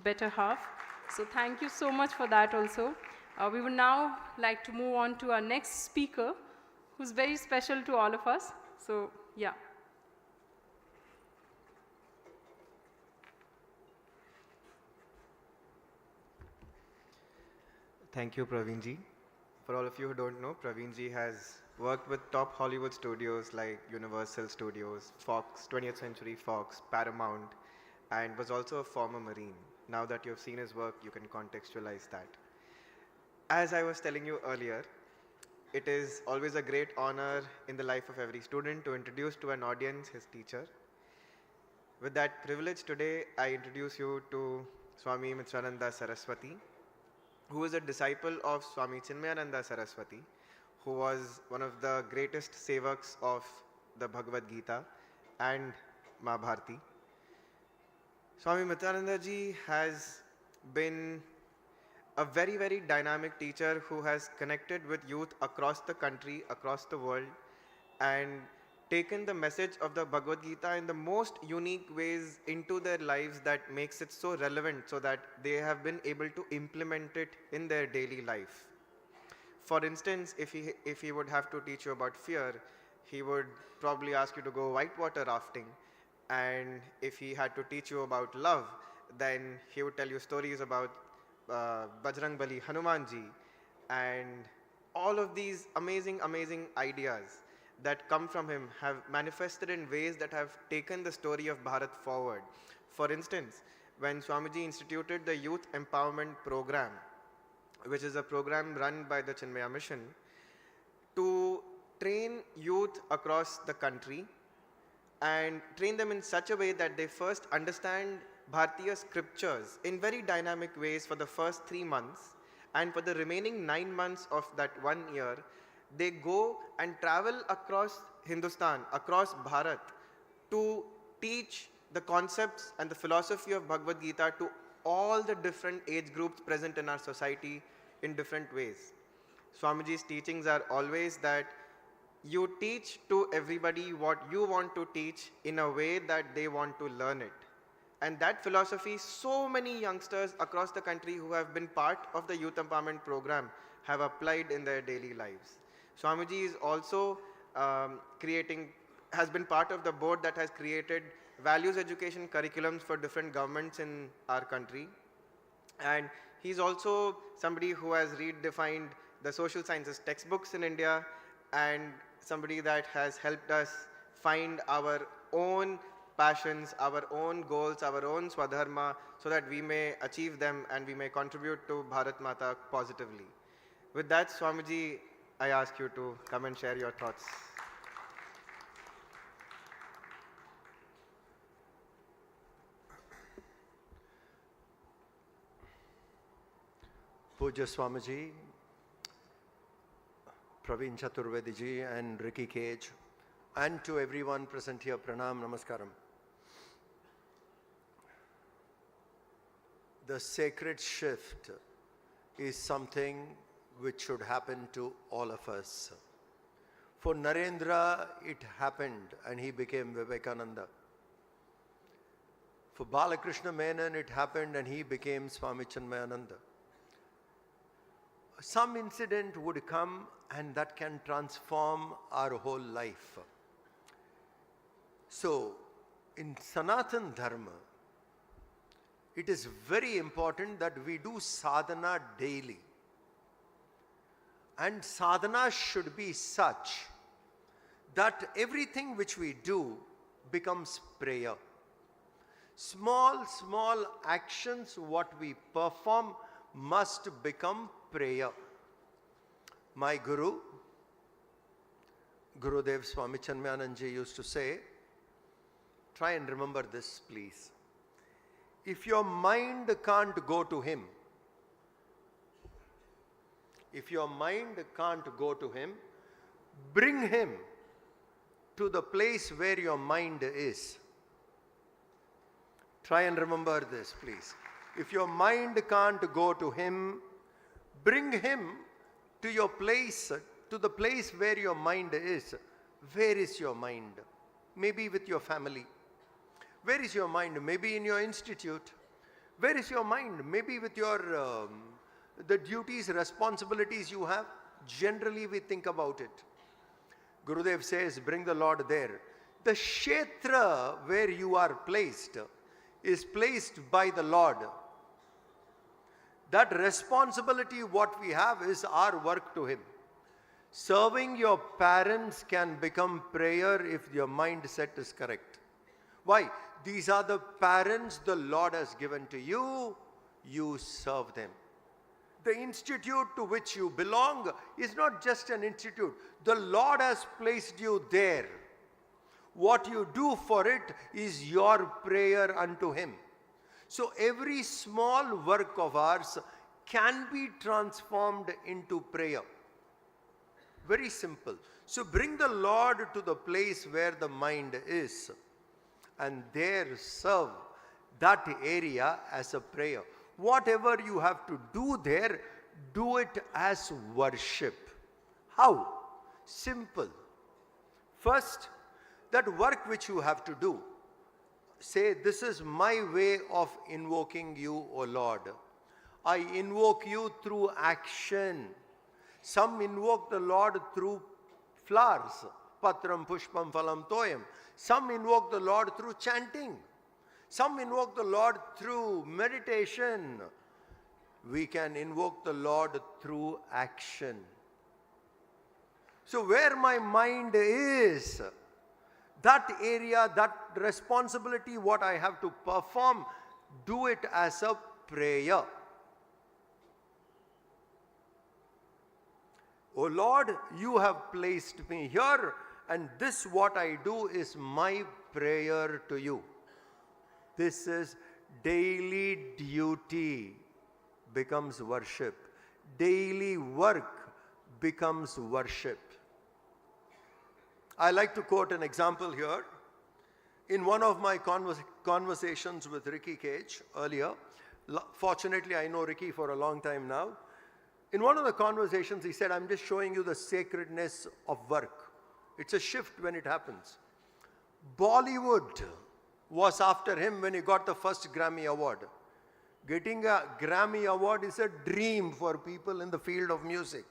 better half. So thank you so much for that also. We would now like to move on to our next speaker, who's very special to all of us. So yeah. Thank you, Praveenji. For all of you who don't know, Praveenji has worked with top Hollywood studios like Universal Studios, Fox, 20th Century Fox, Paramount, and was also a former Marine. Now that you've seen his work, you can contextualize that. As I was telling you earlier, it is always a great honor in the life of every student to introduce to an audience his teacher. With that privilege today, I introduce you to Swami Mitrananda Saraswati, who is a disciple of Swami Chinmayananda Saraswati, who was one of the greatest sevaks of the Bhagavad Gita and Mahabharati. Swami Mitrananda ji has been a very, very dynamic teacher who has connected with youth across the country, across the world, and taken the message of the Bhagavad Gita in the most unique ways into their lives that makes it so relevant so that they have been able to implement it in their daily life. For instance, if he would have to teach you about fear, he would probably ask you to go whitewater rafting. And if he had to teach you about love, then he would tell you stories about Bajrangbali, Hanumanji, and all of these amazing, amazing ideas that come from him have manifested in ways that have taken the story of Bharat forward. For instance, when Swamiji instituted the Youth Empowerment Program, which is a program run by the Chinmaya Mission, to train youth across the country and train them in such a way that they first understand Bharatiya scriptures in very dynamic ways for the first 3 months, and for the remaining 9 months of that 1 year, they go and travel across Hindustan, across Bharat, to teach the concepts and the philosophy of Bhagavad Gita to all the different age groups present in our society in different ways. Swamiji's teachings are always that you teach to everybody what you want to teach in a way that they want to learn it. And that philosophy, so many youngsters across the country who have been part of the Youth Empowerment Program have applied in their daily lives. Swamiji is also has been part of the board that has created values education curriculums for different governments in our country. And he's also somebody who has redefined the social sciences textbooks in India, and somebody that has helped us find our own passions, our own goals, our own swadharma, so that we may achieve them and we may contribute to Bharat Mata positively. With that, Swamiji, I ask you to come and share your thoughts. Puja Swamiji, Praveen Chaturvedi ji and Ricky Cage, and to everyone present here, Pranam, Namaskaram. The sacred shift is something which should happen to all of us. For Narendra, it happened and he became Vivekananda. For Balakrishna Menon, it happened and he became Swami Chinmayananda. Some incident would come and that can transform our whole life. So, in Sanatan Dharma, it is very important that we do sadhana daily. And sadhana should be such that everything which we do becomes prayer. Small, small actions, what we perform, must become prayer. My Guru, Gurudev Swami Chinmayananda used to say, try and remember this please. If your mind can't go to him, bring him to the place where your mind is. Try and remember this please. If your mind can't go to him, bring him to your place, to the place where your mind is. Where is your mind? Maybe with your family. Where is your mind? Maybe in your institute. Where is your mind? Maybe with your the duties, responsibilities you have. Generally we think about it. Gurudev says, bring the Lord there. The kshetra where you are placed is placed by the Lord. That responsibility what we have is our work to him. Serving your parents can become prayer if your mindset is correct. Why? These are the parents the Lord has given to you. You serve them. The institute to which you belong is not just an institute. The Lord has placed you there. What you do for it is your prayer unto him. So every small work of ours can be transformed into prayer. Very simple. So bring the Lord to the place where the mind is, and there serve that area as a prayer. Whatever you have to do there, do it as worship. How? Simple. First, that work which you have to do, say, this is my way of invoking you, O Lord. I invoke you through action. Some invoke the Lord through flowers, patram pushpam phalam toyam. Some invoke the Lord through chanting. Some invoke the Lord through meditation. We can invoke the Lord through action. So where my mind is, that area, that responsibility, what I have to perform, do it as a prayer. Oh Lord, you have placed me here, and this what I do is my prayer to you. This is daily duty becomes worship. Daily work becomes worship. I like to quote an example here. In one of my conversations with Ricky Cage earlier, fortunately I know Ricky for a long time now. In one of the conversations he said, I'm just showing you the sacredness of work. It's a shift when it happens. Bollywood was after him when he got the first Grammy Award. Getting a Grammy Award is a dream for people in the field of music.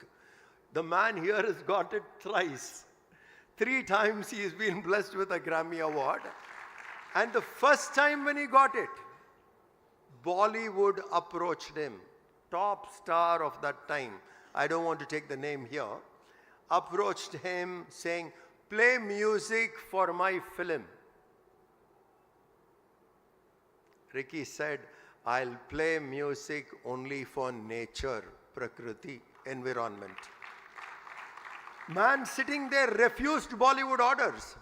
The man here has got it thrice. 3 times he has been blessed with a Grammy Award. And the first time when he got it, Bollywood approached him. Top star of that time, I don't want to take the name here, approached him saying, play music for my film. Ricky said, I'll play music only for nature, prakriti, environment. Man sitting there refused Bollywood orders.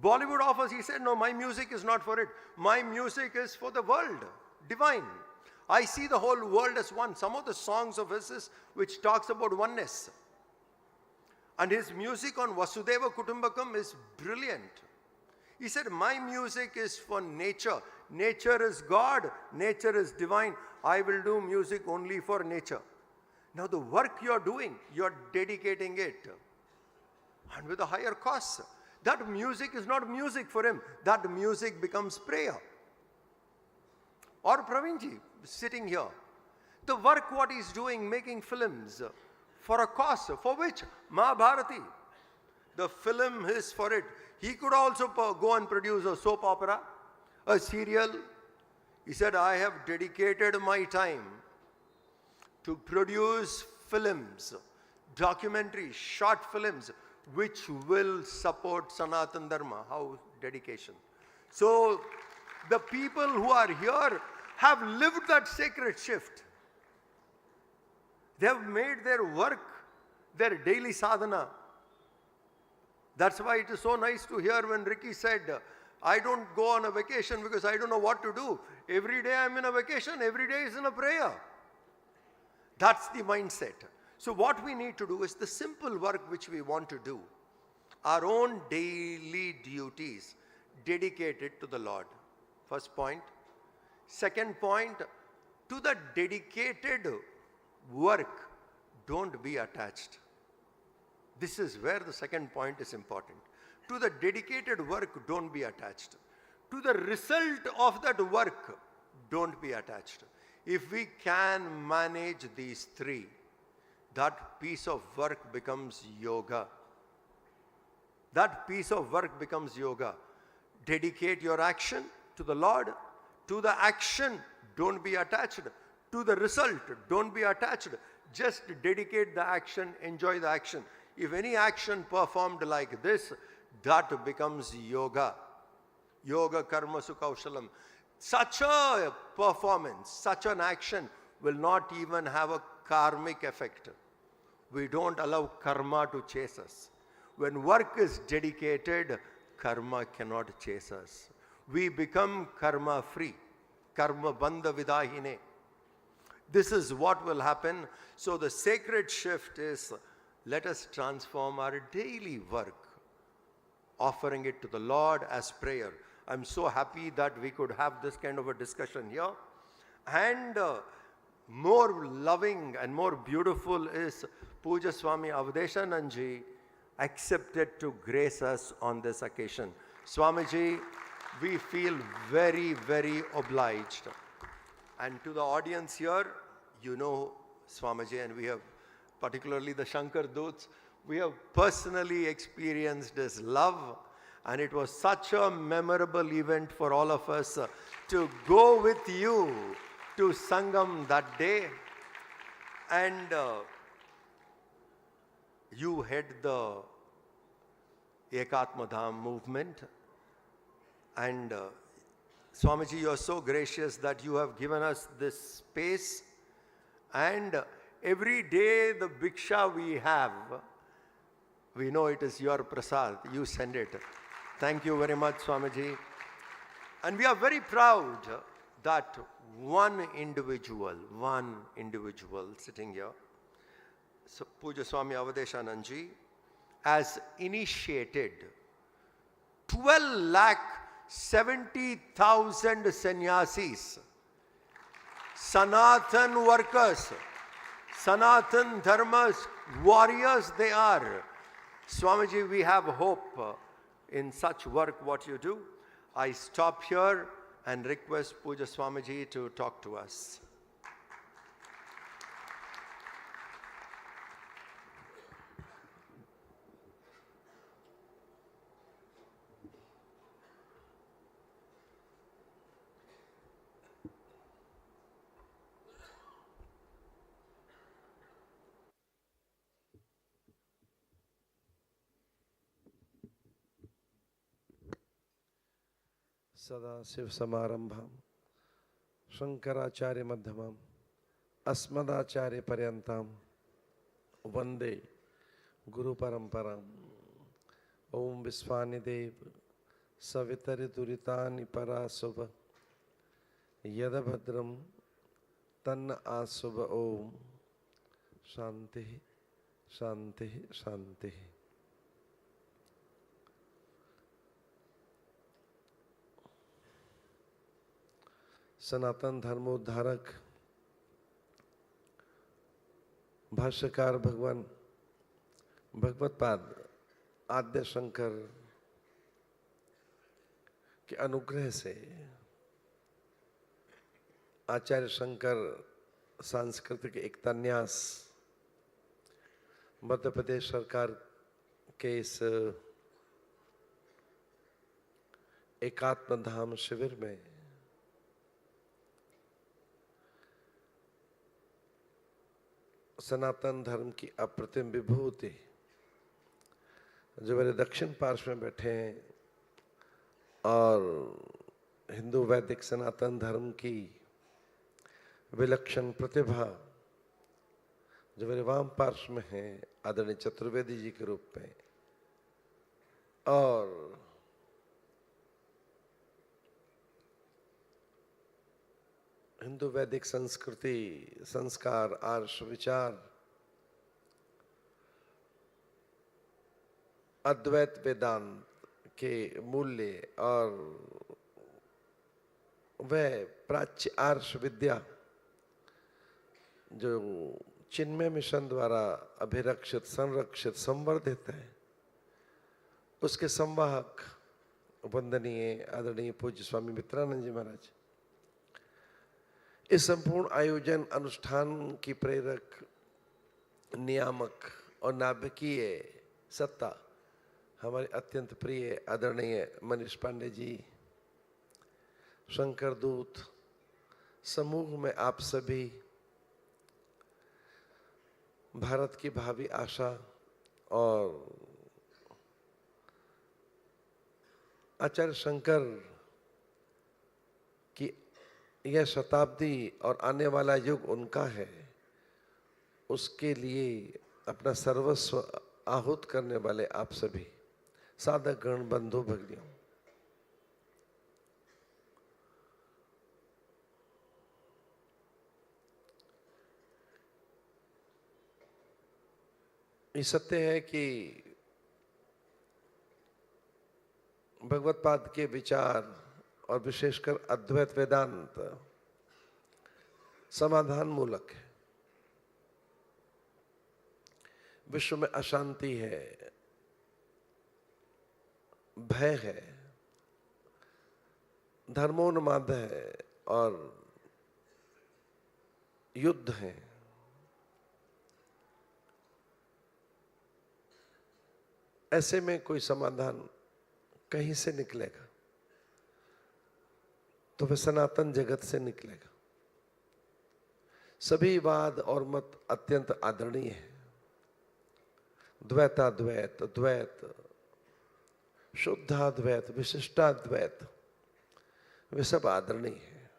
Bollywood offers, he said, no, my music is not for it. My music is for the world, divine. I see the whole world as one. Some of the songs of his is which talks about oneness. And his music on Vasudeva Kutumbakam is brilliant. He said, my music is for nature. Nature is God, nature is divine. I will do music only for nature. Now the work you're doing, you're dedicating it. And with a higher cost. That music is not music for him. That music becomes prayer. Or Pravinji, sitting here. The work what he's doing, making films for a cause, for which? Mahabharati. The film is for it. He could also go and produce a soap opera, a serial. He said, I have dedicated my time to produce films, documentaries, short films, which will support Sanatan Dharma. How dedication. So, the people who are here have lived that sacred shift. They have made their work their daily sadhana. That's why it is so nice to hear when Ricky said, I don't go on a vacation because I don't know what to do. Every day I'm in a vacation, every day is in a prayer. That's the mindset. So what we need to do is the simple work which we want to do. Our own daily duties dedicated to the Lord. First point. Second point, to the dedicated work, don't be attached. This is where the second point is important. To the dedicated work, don't be attached. To the result of that work, don't be attached. If we can manage these 3, that piece of work becomes yoga. That piece of work becomes yoga. Dedicate your action to the Lord. To the action, don't be attached. To the result, don't be attached. Just dedicate the action, enjoy the action. If any action performed like this, that becomes yoga. Yoga karma sukhaushalam. Such a performance, such an action will not even have a karmic effect. We don't allow karma to chase us. When work is dedicated, karma cannot chase us. We become karma free. Karma bandha vidahine. This is what will happen. So the sacred shift is, let us transform our daily work, offering it to the Lord as prayer. I'm so happy that we could have this kind of a discussion here. And more loving and more beautiful is Puja Swami Avdheshanand ji accepted to grace us on this occasion. Swamiji, we feel very, very obliged. And to the audience here, you know Swamiji, and we have, particularly the Shankar Doots, we have personally experienced his love, and it was such a memorable event for all of us to go with you to Sangam that day. And you head the Ekatma Dham movement. And Swamiji, you are so gracious that you have given us this space. And every day the Bhiksha we have, we know it is your prasad. You send it. Thank you very much, Swamiji. And we are very proud that one individual sitting here, so Puja Swami Avdheshanand ji, has initiated 12,70,000 sannyasis, Sanatan workers, Sanatan Dharma's warriors they are. Swamiji, we have hope in such work what you do. I stop here and request Puja Swamiji to talk to us. Sadashiv समारंभम Shankaracharya Madhyamam अस्मदाचार्य पर्यंतम वंदे गुरु परंपराम। ओम विश्वानि देव सवितरि दुरितानि पराशुभ यद भद्रम तन्न आशुभ। ओम शांति शांति शांति। सनातन धर्मोद्धारक भाष्यकार भगवान भगवत्पाद आद्य शंकर के अनुग्रह से आचार्य शंकर सांस्कृतिक एकता न्यास मध्य प्रदेश सरकार के इस एकात्म धाम शिविर में सनातन धर्म की अप्रतिम विभूति जो मेरे दक्षिण पार्श्व में बैठे हैं और हिंदू वैदिक सनातन धर्म की विलक्षण प्रतिभा जो मेरे वाम पार्श्व में है आदरणीय चतुर्वेदी जी के रूप में, और हिंदू वैदिक संस्कृति संस्कार आर्ष विचार अद्वैत वेदांत के मूल्य और वह प्राच्य आर्ष विद्या जो चिन्मय मिशन द्वारा अभिरक्षित संरक्षित संवर्धित है, उसके संवाहक वंदनीय आदरणीय पूज्य स्वामी मित्रानंद जी महाराज इस संपूर्ण आयोजन अनुष्ठान की प्रेरक नियामक और नाभिकीय सत्ता हमारे अत्यंत प्रिय आदरणीय मनीष पांडे जी, शंकर दूत समूह में आप सभी, भारत की भावी आशा और आचार्य शंकर की यह शताब्दी और आने वाला युग उनका है, उसके लिए अपना सर्वस्व आहूत करने वाले आप सभी साधक गण बंधु भगिनियों, ये सत्य है कि भगवत्पाद के विचार और विशेषकर अद्वैत वेदांत समाधान मूलक है। विश्व में अशांति है, भय है, धर्मोन्माद है और युद्ध है। ऐसे में कोई समाधान कहीं से निकलेगा तो वह सनातन जगत से निकलेगा। सभी वाद और मत अत्यंत आदरणीय है, द्वैताद्वैत, द्वैत, शुद्धाद्वैत, विशिष्टाद्वैत, वे सब आदरणीय है,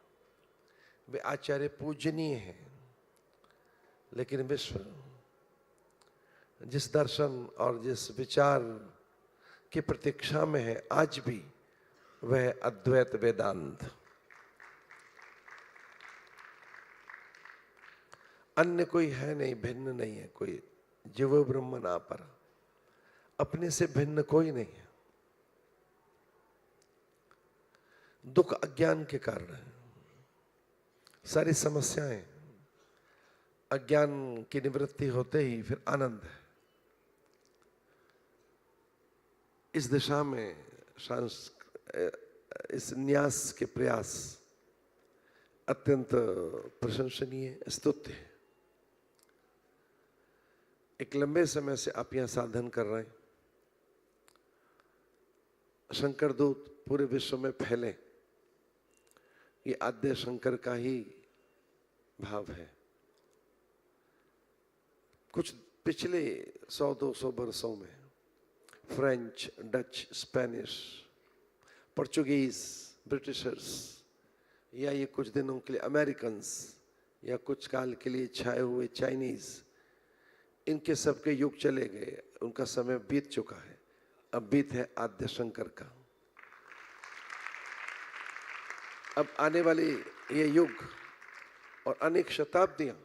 वे आचार्य पूजनीय हैं। लेकिन विश्व जिस दर्शन और जिस विचार की प्रतीक्षा में है आज भी, वह अद्वैत वेदांत। अन्य कोई है नहीं, भिन्न नहीं है कोई, जीवो ब्रह्म ना पर, अपने से भिन्न कोई नहीं है। दुख अज्ञान के कारण है, सारी समस्याएं अज्ञान की निवृत्ति होते ही फिर आनंद है। इस दिशा में इस न्यास के प्रयास अत्यंत प्रशंसनीय, स्तुत्य है। एक लंबे समय से आप यहाँ साधन कर रहे हैं, शंकर दूत पूरे विश्व में फैले, ये आद्य शंकर का ही भाव है। कुछ पिछले 100-200 वर्षों में French, Dutch, Spanish, Portuguese, Britishers, या ये कुछ दिनों के लिए अमेरिकन्स, या कुछ काल के लिए छाए हुए चाइनीज, इनके सबके युग चले गए, उनका समय बीत चुका है। अब बीत है आद्य शंकर का। अब आने वाली ये युग और अनेक शताब्दियां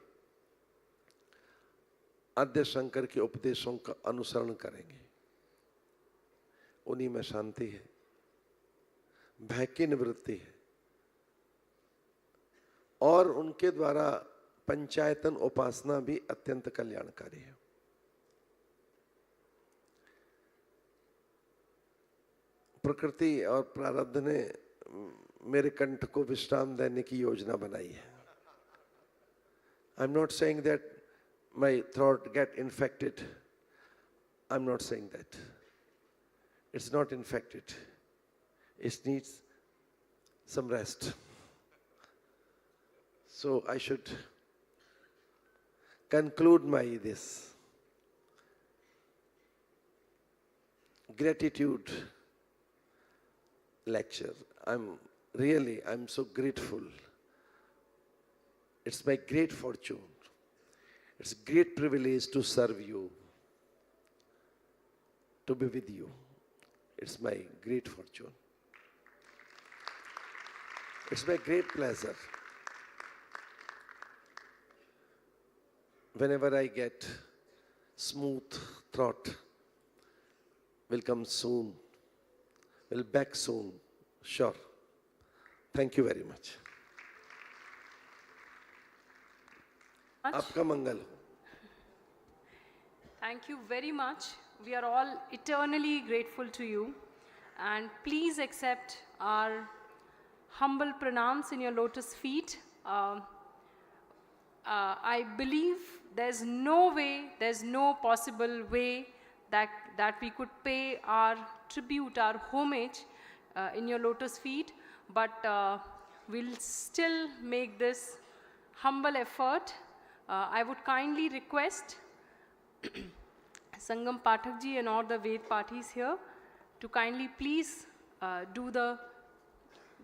आद्य शंकर के उपदेशों का अनुसरण करेंगे। उन्हीं में शांति है, भय की निवृत्ति है, और उनके द्वारा पंचायतन उपासना भी अत्यंत कल्याणकारी है। प्रकृति और प्रारब्ध ने मेरे कंठ को विश्राम देने की योजना बनाई है। I'm not saying that my throat get infected. I'm not saying that. It's not infected. It needs some rest. So I should conclude my this gratitude lecture. I'm so grateful. It's my great fortune. It's a great privilege to serve you, to be with you. It's my great fortune. It's my great pleasure. Whenever I get smooth throat, will come soon, will back soon, sure. Thank you very much. आपका मंगल हो। Thank you very much. We are all eternally grateful to you. And please accept our humble pranams in your lotus feet. I believe there's no way, there's no possible way that we could pay our tribute, our homage in your lotus feet. But we'll still make this humble effort. I would kindly request Sangam Pathak ji and all the Ved parties here to kindly please do the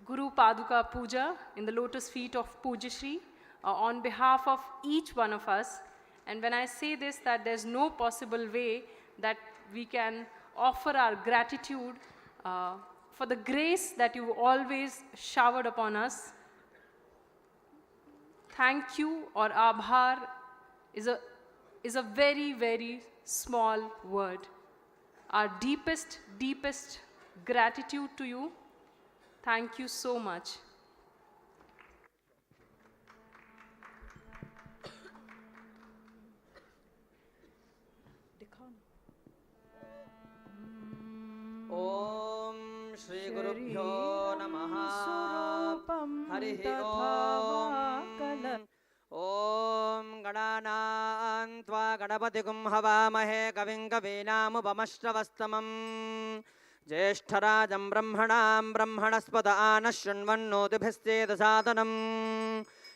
Guru Paduka Puja in the lotus feet of Pujya Shri on behalf of each one of us. And when I say this, that there's no possible way that we can offer our gratitude for the grace that you always showered upon us. Thank you or Abhar is a very, very small word. Our deepest, deepest gratitude to you. Thank you so much. Om Shri Gurubhyo Namaha Harihi Om Gananantva Ganapatikum Havamahe Kavim Kavinamupamashravastamam Jeshtarajam Brahmanam Brahmanaspada Anashranvannodibhisteda sadhanam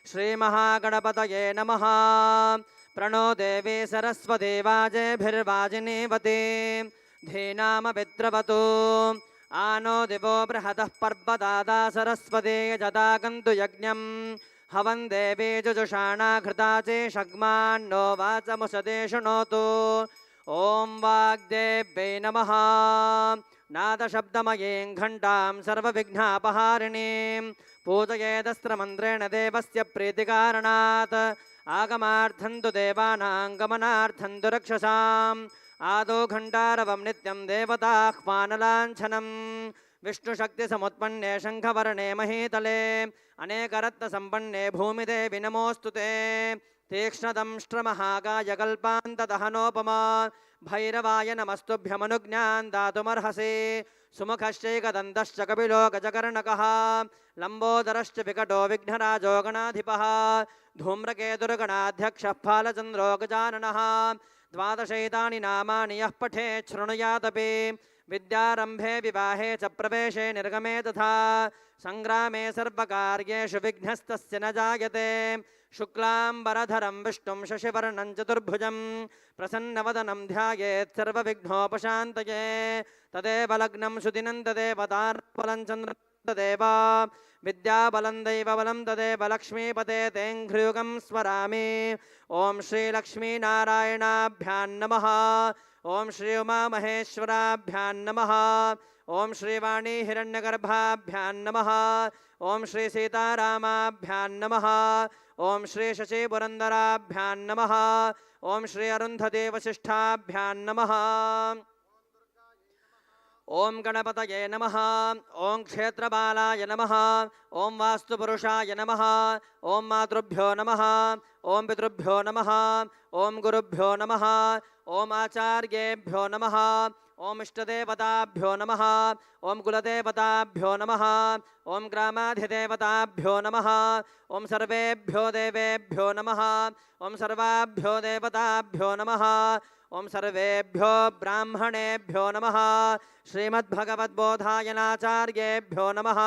Shri Mahaganapataye Namaha Prano Devi Saraswati Vajebhirvajinevate Dhenama Vidravatu Ano Devo Brahatah Parvadada Saraswati Jatakantu Yajnam Havan Devi Jujushana Kritache Shagman No Vachamusadeshanotu Om Vagdebbe Namaha Nada Shabdamayen Ghantam Sarva Vigna Paharinim Pujayedastramandrena Devasya Pritikaranat Agamarthantu Devanang Gamanarthantu Rakshasam Ado Ghandaravam Nityam Devata Khvanalanchanam Vishnu Shakti Samutpanne Shankhavarane Mahitale Anekaratna Sampanne Bhumide Vinamostute तीक्ष्णदंष्ट्रमहाकाय कल्पान्तदहनोपमा भैरवाय नमस्तुभ्यमनुज्ञान् दातुमर्हसि सुमुखश्चैकदन्तश्च कपिलो गजकर्णकः लम्बोदरश्च विकटो विघ्नराजो गणाधिपः धूम्रकेतुर्गणाध्यक्षः फालचन्द्रो गजाननः द्वादशैतानि नामानि यः पठेत् शृणुयादपि विद्यारम्भे विवाहे च प्रवेशे निर्गमे तथा सङ्ग्रामे सर्वकार्येषु विघ्नस्तस्य न जायते शुक्लाम्बरधरं विष्णुं शशिवर्णं चतुर्भुजं प्रसन्नवदनं ध्यायेत् सर्वविघ्नोपशान्तये तदेव लग्नं सुदिनं तदेव ताराबलं चन्द्रं तदेव विद्याबलं दैवबलं तदेव लक्ष्मीपते तेऽङ्घ्रियुगं स्मरामि ॐ श्रीलक्ष्मीनारायणाभ्यां नमः ॐ श्री उमामहेश्वराभ्यां नमः ॐ श्रीवाणी हिरण्यगर्भाभ्यां नमः ॐ श्री सीतारामाभ्यां नमः ॐ श्री शशिपुरन्दराभ्यां नमः ॐ श्री अरुन्धती वसिष्ठाभ्यां नमः ॐ गणपतये नमः ॐ क्षेत्रबालाय नमः ॐ वास्तुपुरुषाय नमः ॐ मातृभ्यो नमः ॐ पितृभ्यो नमः ॐ गुरुभ्यो नमः ॐ आचार्येभ्यो नमः ॐ इष्टदेवताभ्यो नमः ॐ कुलदेवताभ्यो नमः ॐ ग्रामाधिदेवताभ्यो नमः ॐ सर्वेभ्यो देवेभ्यो नमः ॐ सर्वाभ्यो देवताभ्यो नमः ॐ सर्वेभ्यो ब्राह्मणेभ्यो नमः श्रीमद्भगवद्बोधायनाचार्येभ्यो नमः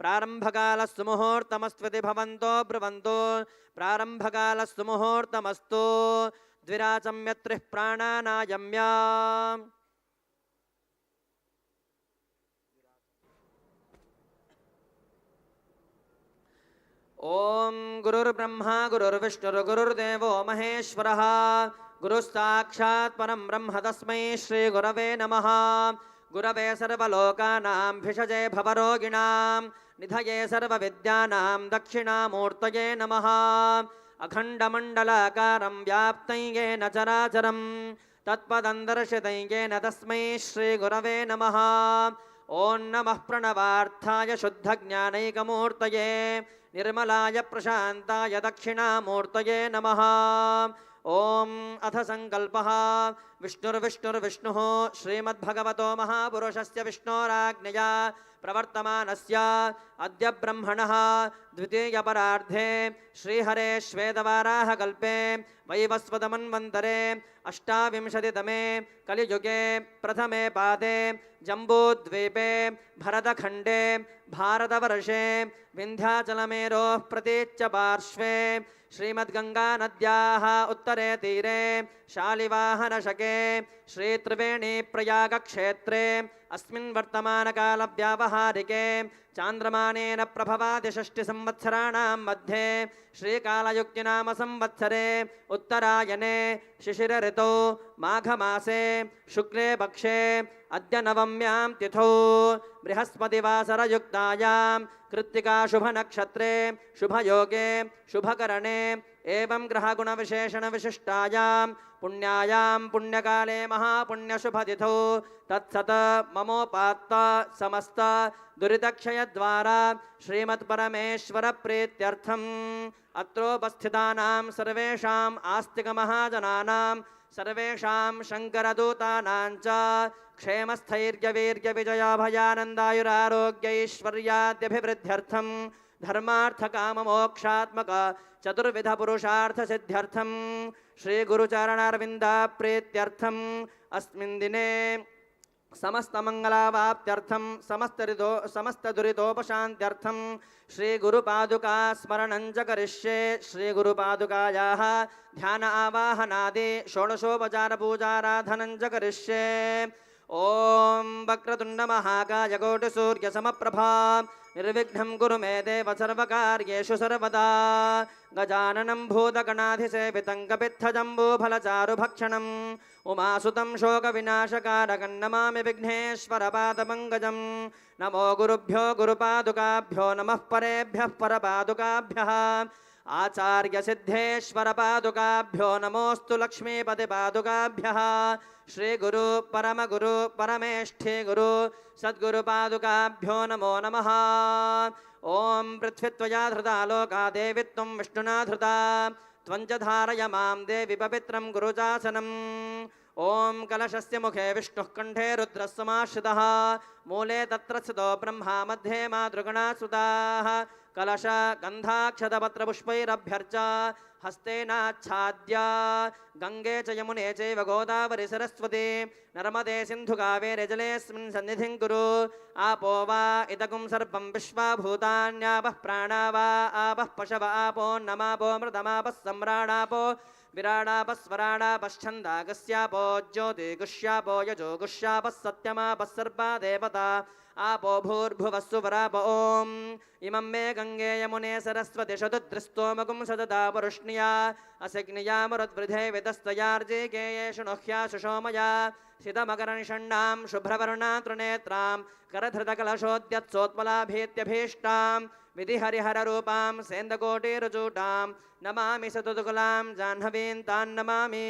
प्रारम्भकालस्तु मुहूर्तमस्त्विति भवन्तो ब्रुवन्तु प्रारम्भकालस्तु मुहूर्तमस्तु द्विराचम्यत्रिः प्राणानायम्य ॐ गुरुर्ब्रह्मा गुरुर्विष्णुर्गुरुर्देवो महेश्वरः गुरुस्साक्षात् परं ब्रह्म तस्मै श्रीगुरवे नमः गुरवे सर्वलोकानां भिषजे भवरोगिणां निधये सर्वविद्यानां दक्षिणामूर्तये नमः अखण्डमण्डलाकारं व्याप्तं येन चराचरं तत्पदं दर्शितं येन तस्मै श्रीगुरवे नमः ॐ नमः प्रणवार्थाय शुद्धज्ञानैकमूर्तये निर्मलाय प्रशान्ताय दक्षिणामूर्तये नमः ॐ अथ संकल्पः विष्णुर्विष्णुर्विष्णुः श्रीमद्भगवतो महापुरुषस्य विष्णोराज्ञया प्रवर्तमानस्य अद्य ब्रह्मणः द्वितीयपरार्धे श्रीहरे श्वेतवाराहकल्पे वैवस्वतमन्वन्तरे अष्टाविंशतितमे कलियुगे प्रथमे पादे जम्बूद्वीपे भरतखण्डे भारतवर्षे विन्ध्याचलमेरोः प्रतीच्य पार्श्वे श्रीमद्गङ्गानद्याः उत्तरे तीरे शालिवाहनशके श्रीत्रिवेणीप्रयागक्षेत्रे अस्मिन् वर्तमानकालव्यावहारिके चान्द्रमानेन प्रभवादिषष्टिसंवत्सराणां मध्ये श्रीकालयुक्तिनाम संवत्सरे उत्तरायणे शिशिरऋतौ माघमासे शुक्ले पक्षे अद्य नवम्यां तिथौ बृहस्पतिवासरयुक्तायां कृत्तिकाशुभनक्षत्रे शुभयोगे शुभकरणे एवं ग्रहगुणविशेषणविशिष्टायां पुण्यायां पुण्यकाले महापुण्यशुभतिथौ तत्सत ममोपात्त समस्त दुरितक्षयद्वारा श्रीमत्परमेश्वरप्रीत्यर्थम् अत्रोपस्थितानां सर्वेषाम् आस्तिकमहाजनानां सर्वेषां शङ्करदूतानां च क्षेमस्थैर्यवीर्यविजयाभयानन्दायुरारोग्यैश्वर्याद्यभिवृद्ध्यर्थं धर्मार्थकाममोक्षात्मक चतुर्विधपुरुषार्थसिद्ध्यर्थं श्रीगुरुचरणारविन्दाप्रीत्यर्थम् अस्मिन् दिने समस्तमङ्गलावाप्त्यर्थं समस्तदुरितोपशान्त्यर्थं श्रीगुरुपादुका स्मरणं च करिष्ये श्रीगुरुपादुकायाः ध्यान आवाहनादि षोडशोपचारपूजाराधनं च करिष्ये ॐ वक्रतुण्डमहाकाय कोटिसूर्यसमप्रभा निर्विघ्नं कुरु मे देव सर्वकार्येषु सर्वदा गजाननं भूतगणाधिसेवितं कपित्थजम्बूफलचारुभक्षणम् उमासुतं शोकविनाशकारकं नमामि विघ्नेश्वरपादपङ्कजं नमो गुरुभ्यो गुरुपादुकाभ्यो नमः परेभ्यः परपादुकाभ्यः आचार्यसिद्धेश्वरपादुकाभ्यो नमोऽस्तु लक्ष्मीपतिपादुकाभ्यः श्रीगुरु परमगुरु परमेष्ठी गुरु सद्गुरुपादुकाभ्यो नमो नमः ॐ पृथ्वीत्वया धृता लोका देवी त्वं विष्णुना धृता त्वञ्च धारय मां देवि पवित्रं गुरुजासनम् ॐ कलशस्य मुखे विष्णुः कण्ठे रुद्रः समाश्रितः मूले तत्र स्थितो ब्रह्मा मध्ये मातृगणासुताः कलश गन्धाक्षतपत्रपुष्पैरभ्यर्च हस्तेनाच्छाद्य गंगे च यमुने चैव गोदावरि सरस्वती नर्मदे सिन्धु कावेरि जलेऽस्मिन् सन्निधिं कुरु आपो वा इदगुं सर्वं विश्वा भूतान्यापः प्राणा वा आपः पशव आपो नमापो मृतमापः सम्राणापो विराडापस्वराडापश्छन्दागस्यापो ज्योतिगुष्यापो यजोगुष्यापः सत्यमापः सर्वा देवता आपो भूर्भुवस्सु वराप ॐ इमं मे गंगे यमुने सरस्वति शतद्रिस्तोमगुं सददा पुरुष्ण्या असिग्नियामरुद्वृधे विदस्तयार्जे गेयेषु नोह्या सुषोमया सितमकरनिषण्णां शुभ्रवर्णां त्रिनेत्रां करधृतकलशोद्यत्सोत्पलाभीत्यभीष्टां विधिहरिहररूपां सेन्दकोटिरुजूटां नमामि सतुतुकुलां जाह्नवीं तां नमामि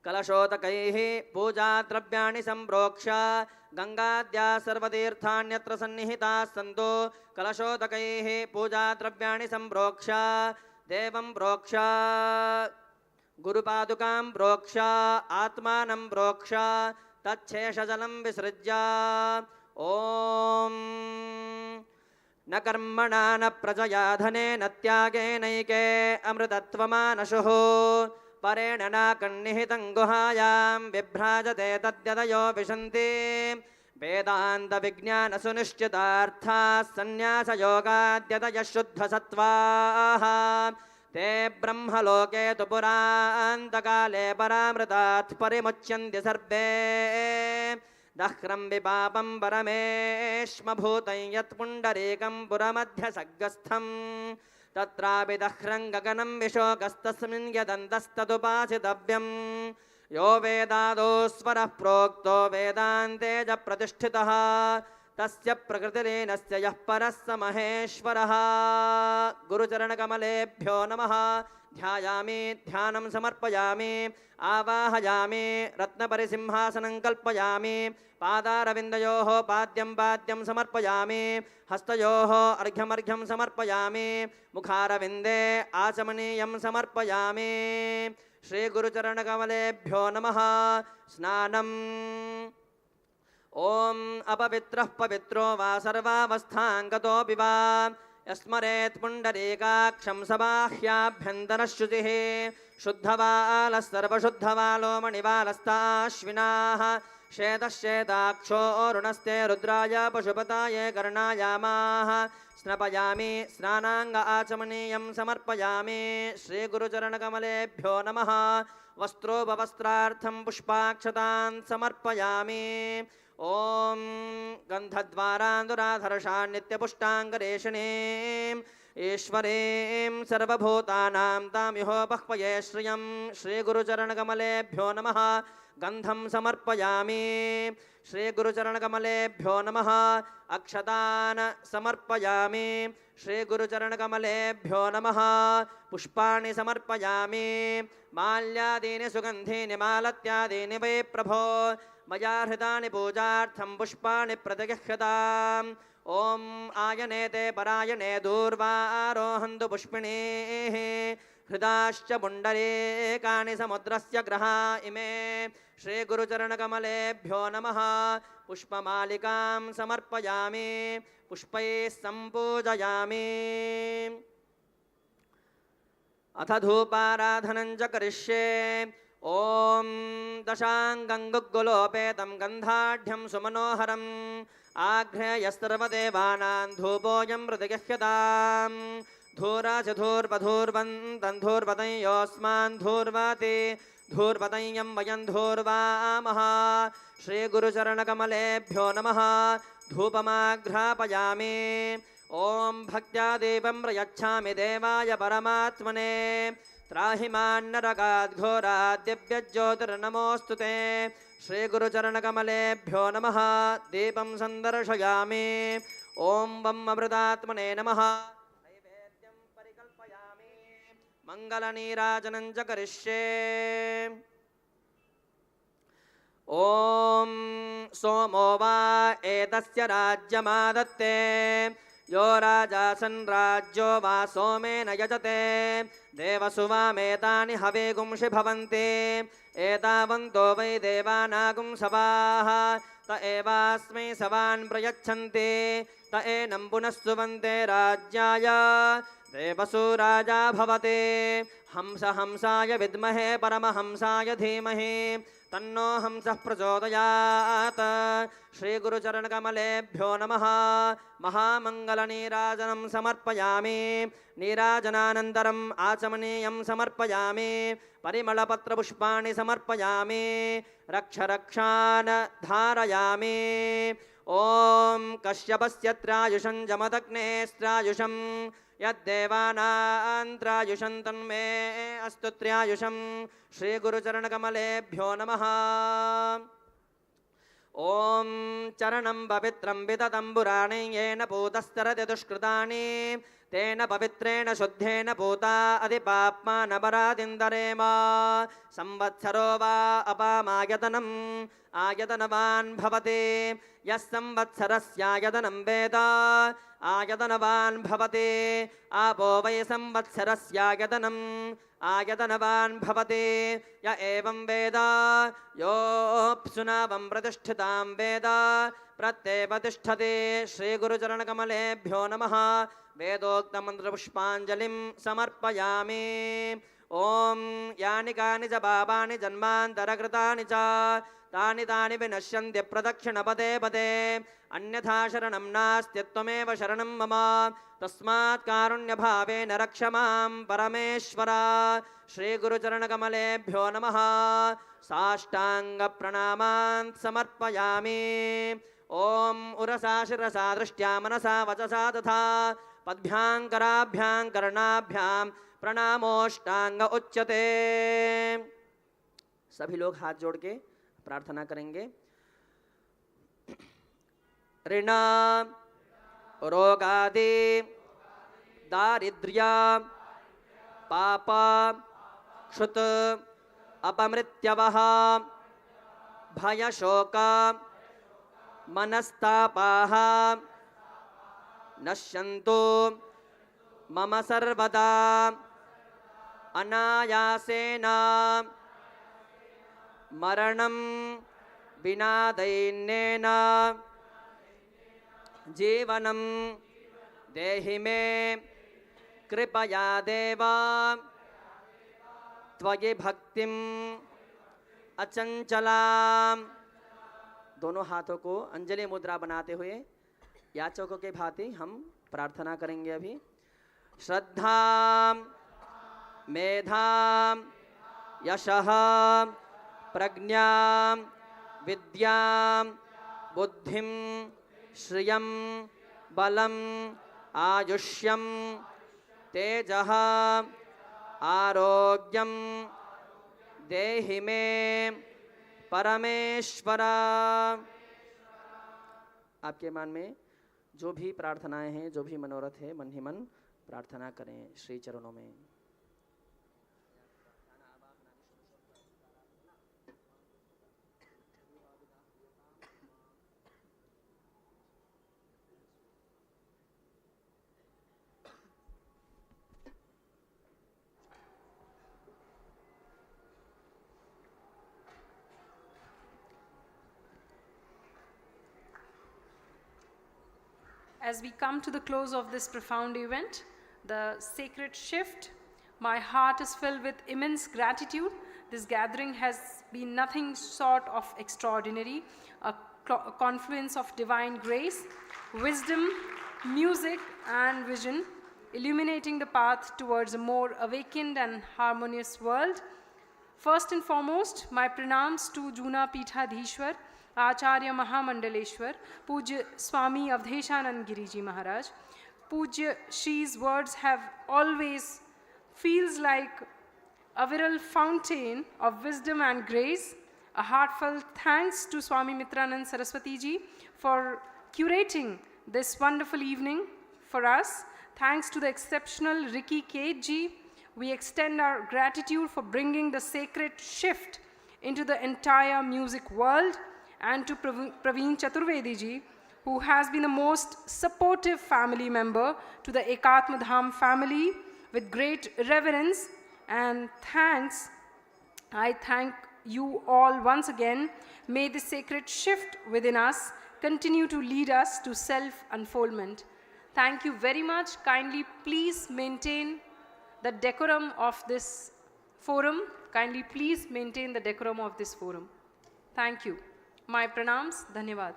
कलशोदकैः पूजाद्रव्याणि सम्प्रोक्ष्य गंगाद्या सर्वतीर्थान्यत्र सन्निहिताः सन्तो कलशोदकैः पूजाद्रव्याणि सम्प्रोक्ष्य देवं प्रोक्ष्य गुरुपादुकां प्रोक्ष्य आत्मानं प्रोक्ष्य तच्छेषजलं विसृज्य ॐ न कर्मणा न प्रजया धनेन त्यागेनैके अमृतत्वमानशुः परेण नाकन्निहितं गुहायां विभ्राजते तद्यदयो विशन्ति वेदान्तविज्ञानसुनिश्चितार्थाः सन्न्यासयोगाद्यतयः शुद्धसत्त्वाः ते ब्रह्मलोके तु पुरान्तकाले परामृतात् परिमुच्यन्ति सर्वे दह्रं विपापं परमेश्मभूतं यत्पुण्डरीकं पुरमध्यसग्गस्थम् तत्रापि दह्रं गगनं विशोकस्तस्मिन् यदन्तस्तदुपासितव्यं यो वेदादो स्वरः प्रोक्तो वेदान्ते च प्रतिष्ठितः तस्य प्रकृतिरेनस्य यः परः स महेश्वरः गुरुचरणकमलेभ्यो नमः ध्यायामि ध्यानं समर्पयामि आवाहयामि रत्नपरिसिंहासनं कल्पयामि पादारविन्दयोः पाद्यं पाद्यं समर्पयामि हस्तयोः अर्घ्यमर्घ्यं समर्पयामि मुखारविन्दे आचमनीयं समर्पयामि श्रीगुरुचरणकमलेभ्यो नमः स्नानम् ॐ अपवित्रः पवित्रो वा सर्वावस्थाङ्गतोऽपि वा यस्मरेत् पुण्डरीकाक्षं सबाह्याभ्यन्तरशुचिः शुद्धवालः सर्वशुद्धवालो मणिवालस्ताश्विनाः श्वेतश्वेताक्षो रुणस्ते रुद्राय पशुपताय कर्णायामाः स्नपयामि स्नानाङ्ग आचमनीयं समर्पयामि श्रीगुरुचरणकमलेभ्यो नमः वस्त्रोपवस्त्रार्थं पुष्पाक्षतान् समर्पयामि ॐ गन्धद्वारान्दुराधर्षान् नित्यपुष्टाङ्गरेषिणीम् ईश्वरीं सर्वभूतानां तामिहोपह्वये श्रियं श्रीगुरुचरणकमलेभ्यो नमः गन्धं समर्पयामि श्रीगुरुचरणकमलेभ्यो नमः अक्षतान् समर्पयामि श्रीगुरुचरणकमलेभ्यो नमः पुष्पाणि समर्पयामि माल्यादीनि सुगन्धीनि मालत्यादीनि वै प्रभो मया हृतानि पूजार्थं पुष्पाणि प्रतिगह्यताम् ॐ आयनेते परायणे दूर्वारोहन्तु पुष्पिणीः हृदाश्च पुण्डरीकानि समुद्रस्य ग्रहा इमे श्रीगुरुचरणकमलेभ्यो नमः पुष्पमालिकां समर्पयामि पुष्पैः सम्पूजयामि अथ धूपाराधनं च करिष्ये ॐ दशाङ्गं गुग्गुलोपेतं गन्धाढ्यं सुमनोहरम् आघ्रेयस्तर्वदेवानां धूपोऽयं प्रतिगह्यताम् धूराचधूर्वधूर्वन्तं धूर्वतं योऽस्मान् धूर्वाति धूर्वतं वयं धूर्वामः श्रीगुरुचरणकमलेभ्यो नमः धूपमाघ्रापयामि ॐ भक्त्या दीपं प्रयच्छामि देवाय परमात्मने त्राहि मान्नरकात् घोरात् दिव्यज्योतिर्नमोऽस्तु ते श्रीगुरुचरणकमलेभ्यो नमः दीपं सन्दर्शयामि ॐ वं अमृतात्मने नमः नैवेद्यं परिकल्पयामि मङ्गलनीराजनं च करिष्ये ॐ सोमो वा एतस्य राज्यमादत्ते यो राजासन् राज्यो वा सोमेन यजते देवसुवामेतानि हवेगुंषि भवन्ति एतावन्तो वै देवानागुं सवाः त एवास्मै सवान् प्रयच्छन्ति त एनं पुनस्तुवन्ते राज्याय देवसु राजा भवते हंसाय विद्महे परमहंसाय धीमहि तन्नो हंसः प्रचोदयात् श्रीगुरुचरणकमलेभ्यो नमः महामङ्गलनीराजनं समर्पयामि नीराजनानन्तरम् आचमनीयं समर्पयामि परिमलपत्रपुष्पाणि समर्पयामि रक्षान् धारयामि ॐ कश्यपस्यत्रायुषं जमदग्नेस्त्रायुषं यद्देवानान्त्रायुषं तन्मे अस्तु त्रयायुषं श्रीगुरुचरणकमलेभ्यो नमः ॐ चरणं पवित्रं विततं पुराणे येन पूतस्तरति दुष्कृतानि तेन पवित्रेण शुद्धेन पूता अधिपाप्मानपराधिन्दरेम संवत्सरो वा अपामायतनम् आयतनवान् भवति यः संवत्सरस्यायतनं वेद आयतनवान् भवति आपो वै संवत्सरस्यायतनम् आयतनवान् भवति य एवं वेद योऽप्सुनावं प्रतिष्ठितां वेद प्रत्येपतिष्ठति श्रीगुरुचरणकमलेभ्यो नमः वेदोक्तमन्त्रपुष्पाञ्जलिं समर्पयामि ॐ यानि कानि च पापानि जन्मान्तरकृतानि च तानि तानि विनश्यन्ति प्रदक्षिणपदे पदे अन्यथा शरणं नास्ति त्वमेव शरणं मम तस्मात् कारुण्यभावेन रक्ष मां परमेश्वर श्रीगुरुचरणकमलेभ्यो नमः साष्टाङ्गप्रणामान् समर्पयामि ॐ उरसा शिरसा दृष्ट्या मनसा वचसा तथा पद्भ्यां कराभ्यां कर्णाभ्यां प्रणामोष्टांग उच्यते। सभी लोग हाथ जोड़ के प्रार्थना करेंगे। ऋण रोगादि दारिद्र्य पाप क्षुत अपमृत्यवः भय शोक मनस्तापाः नश्यन्तु मम सर्वदा अनायासेन मरणं विना दैन्येन जीवनं देहि मे कृपया देव त्वयि भक्तिम् अचंचलाम्। दोनों हाथों को अंजलि मुद्रा बनाते हुए याचकों के भांति हम प्रार्थना करेंगे। अभी श्रद्धा मेधा यशः प्रज्ञा विद्या बुद्धिं श्रियं बलम् आयुष्यं तेजः आरोग्यं देहि मे परमेश्वर। आपके मन में जो भी प्रार्थनाएं हैं, जो भी मनोरथ है, मन ही मन प्रार्थना करें श्री चरणों में। As we come to the close of this profound event, the sacred shift, my heart is filled with immense gratitude. This gathering has been nothing short of extraordinary, a confluence of divine grace, wisdom, music, and vision, illuminating the path towards a more awakened and harmonious world. First and foremost, my pranams to Junapithadhishwar Acharyamahamandleshwar, Pujya Swami Avdheshanand Giri ji Maharaj. Pujya Shri's words have always feels like a viral fountain of wisdom and grace. A heartfelt thanks to Swami Mitrananda Saraswati ji for curating this wonderful evening for us. Thanks to the exceptional Ricky K ji. We extend our gratitude for bringing the sacred shift into the entire music world, and to Praveen Chaturvedi ji, who has been the most supportive family member to the Ekatma Dham family. With great reverence and thanks, I thank you all once again. May the sacred shift within us continue to lead us to self-unfoldment. Thank you very much. Kindly please maintain the decorum of this forum. Kindly please maintain the decorum of this forum. Thank you. My pranams. Dhanyavad.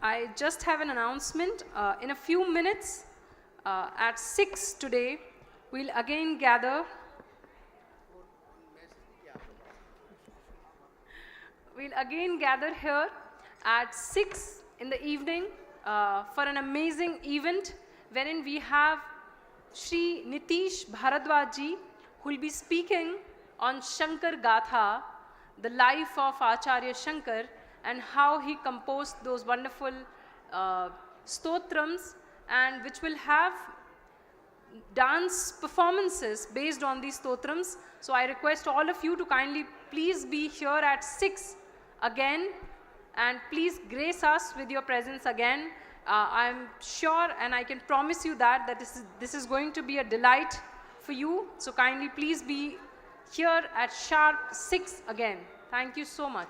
I just have an announcement. In a few minutes, at 6 today, we'll again gather. We'll again gather here at 6 in the evening for an amazing event wherein we have Shri Nitish Bharadwaj, who will be speaking on Shankar Gatha, the life of Acharya Shankar, and how he composed those wonderful stotrams, and which will have dance performances based on these stotrams. So I request all of you to kindly please be here at 6 again, and please grace us with your presence again. I'm sure and I can promise you that this is going to be a delight for you. So kindly please be here at sharp 6 again. Thank you so much.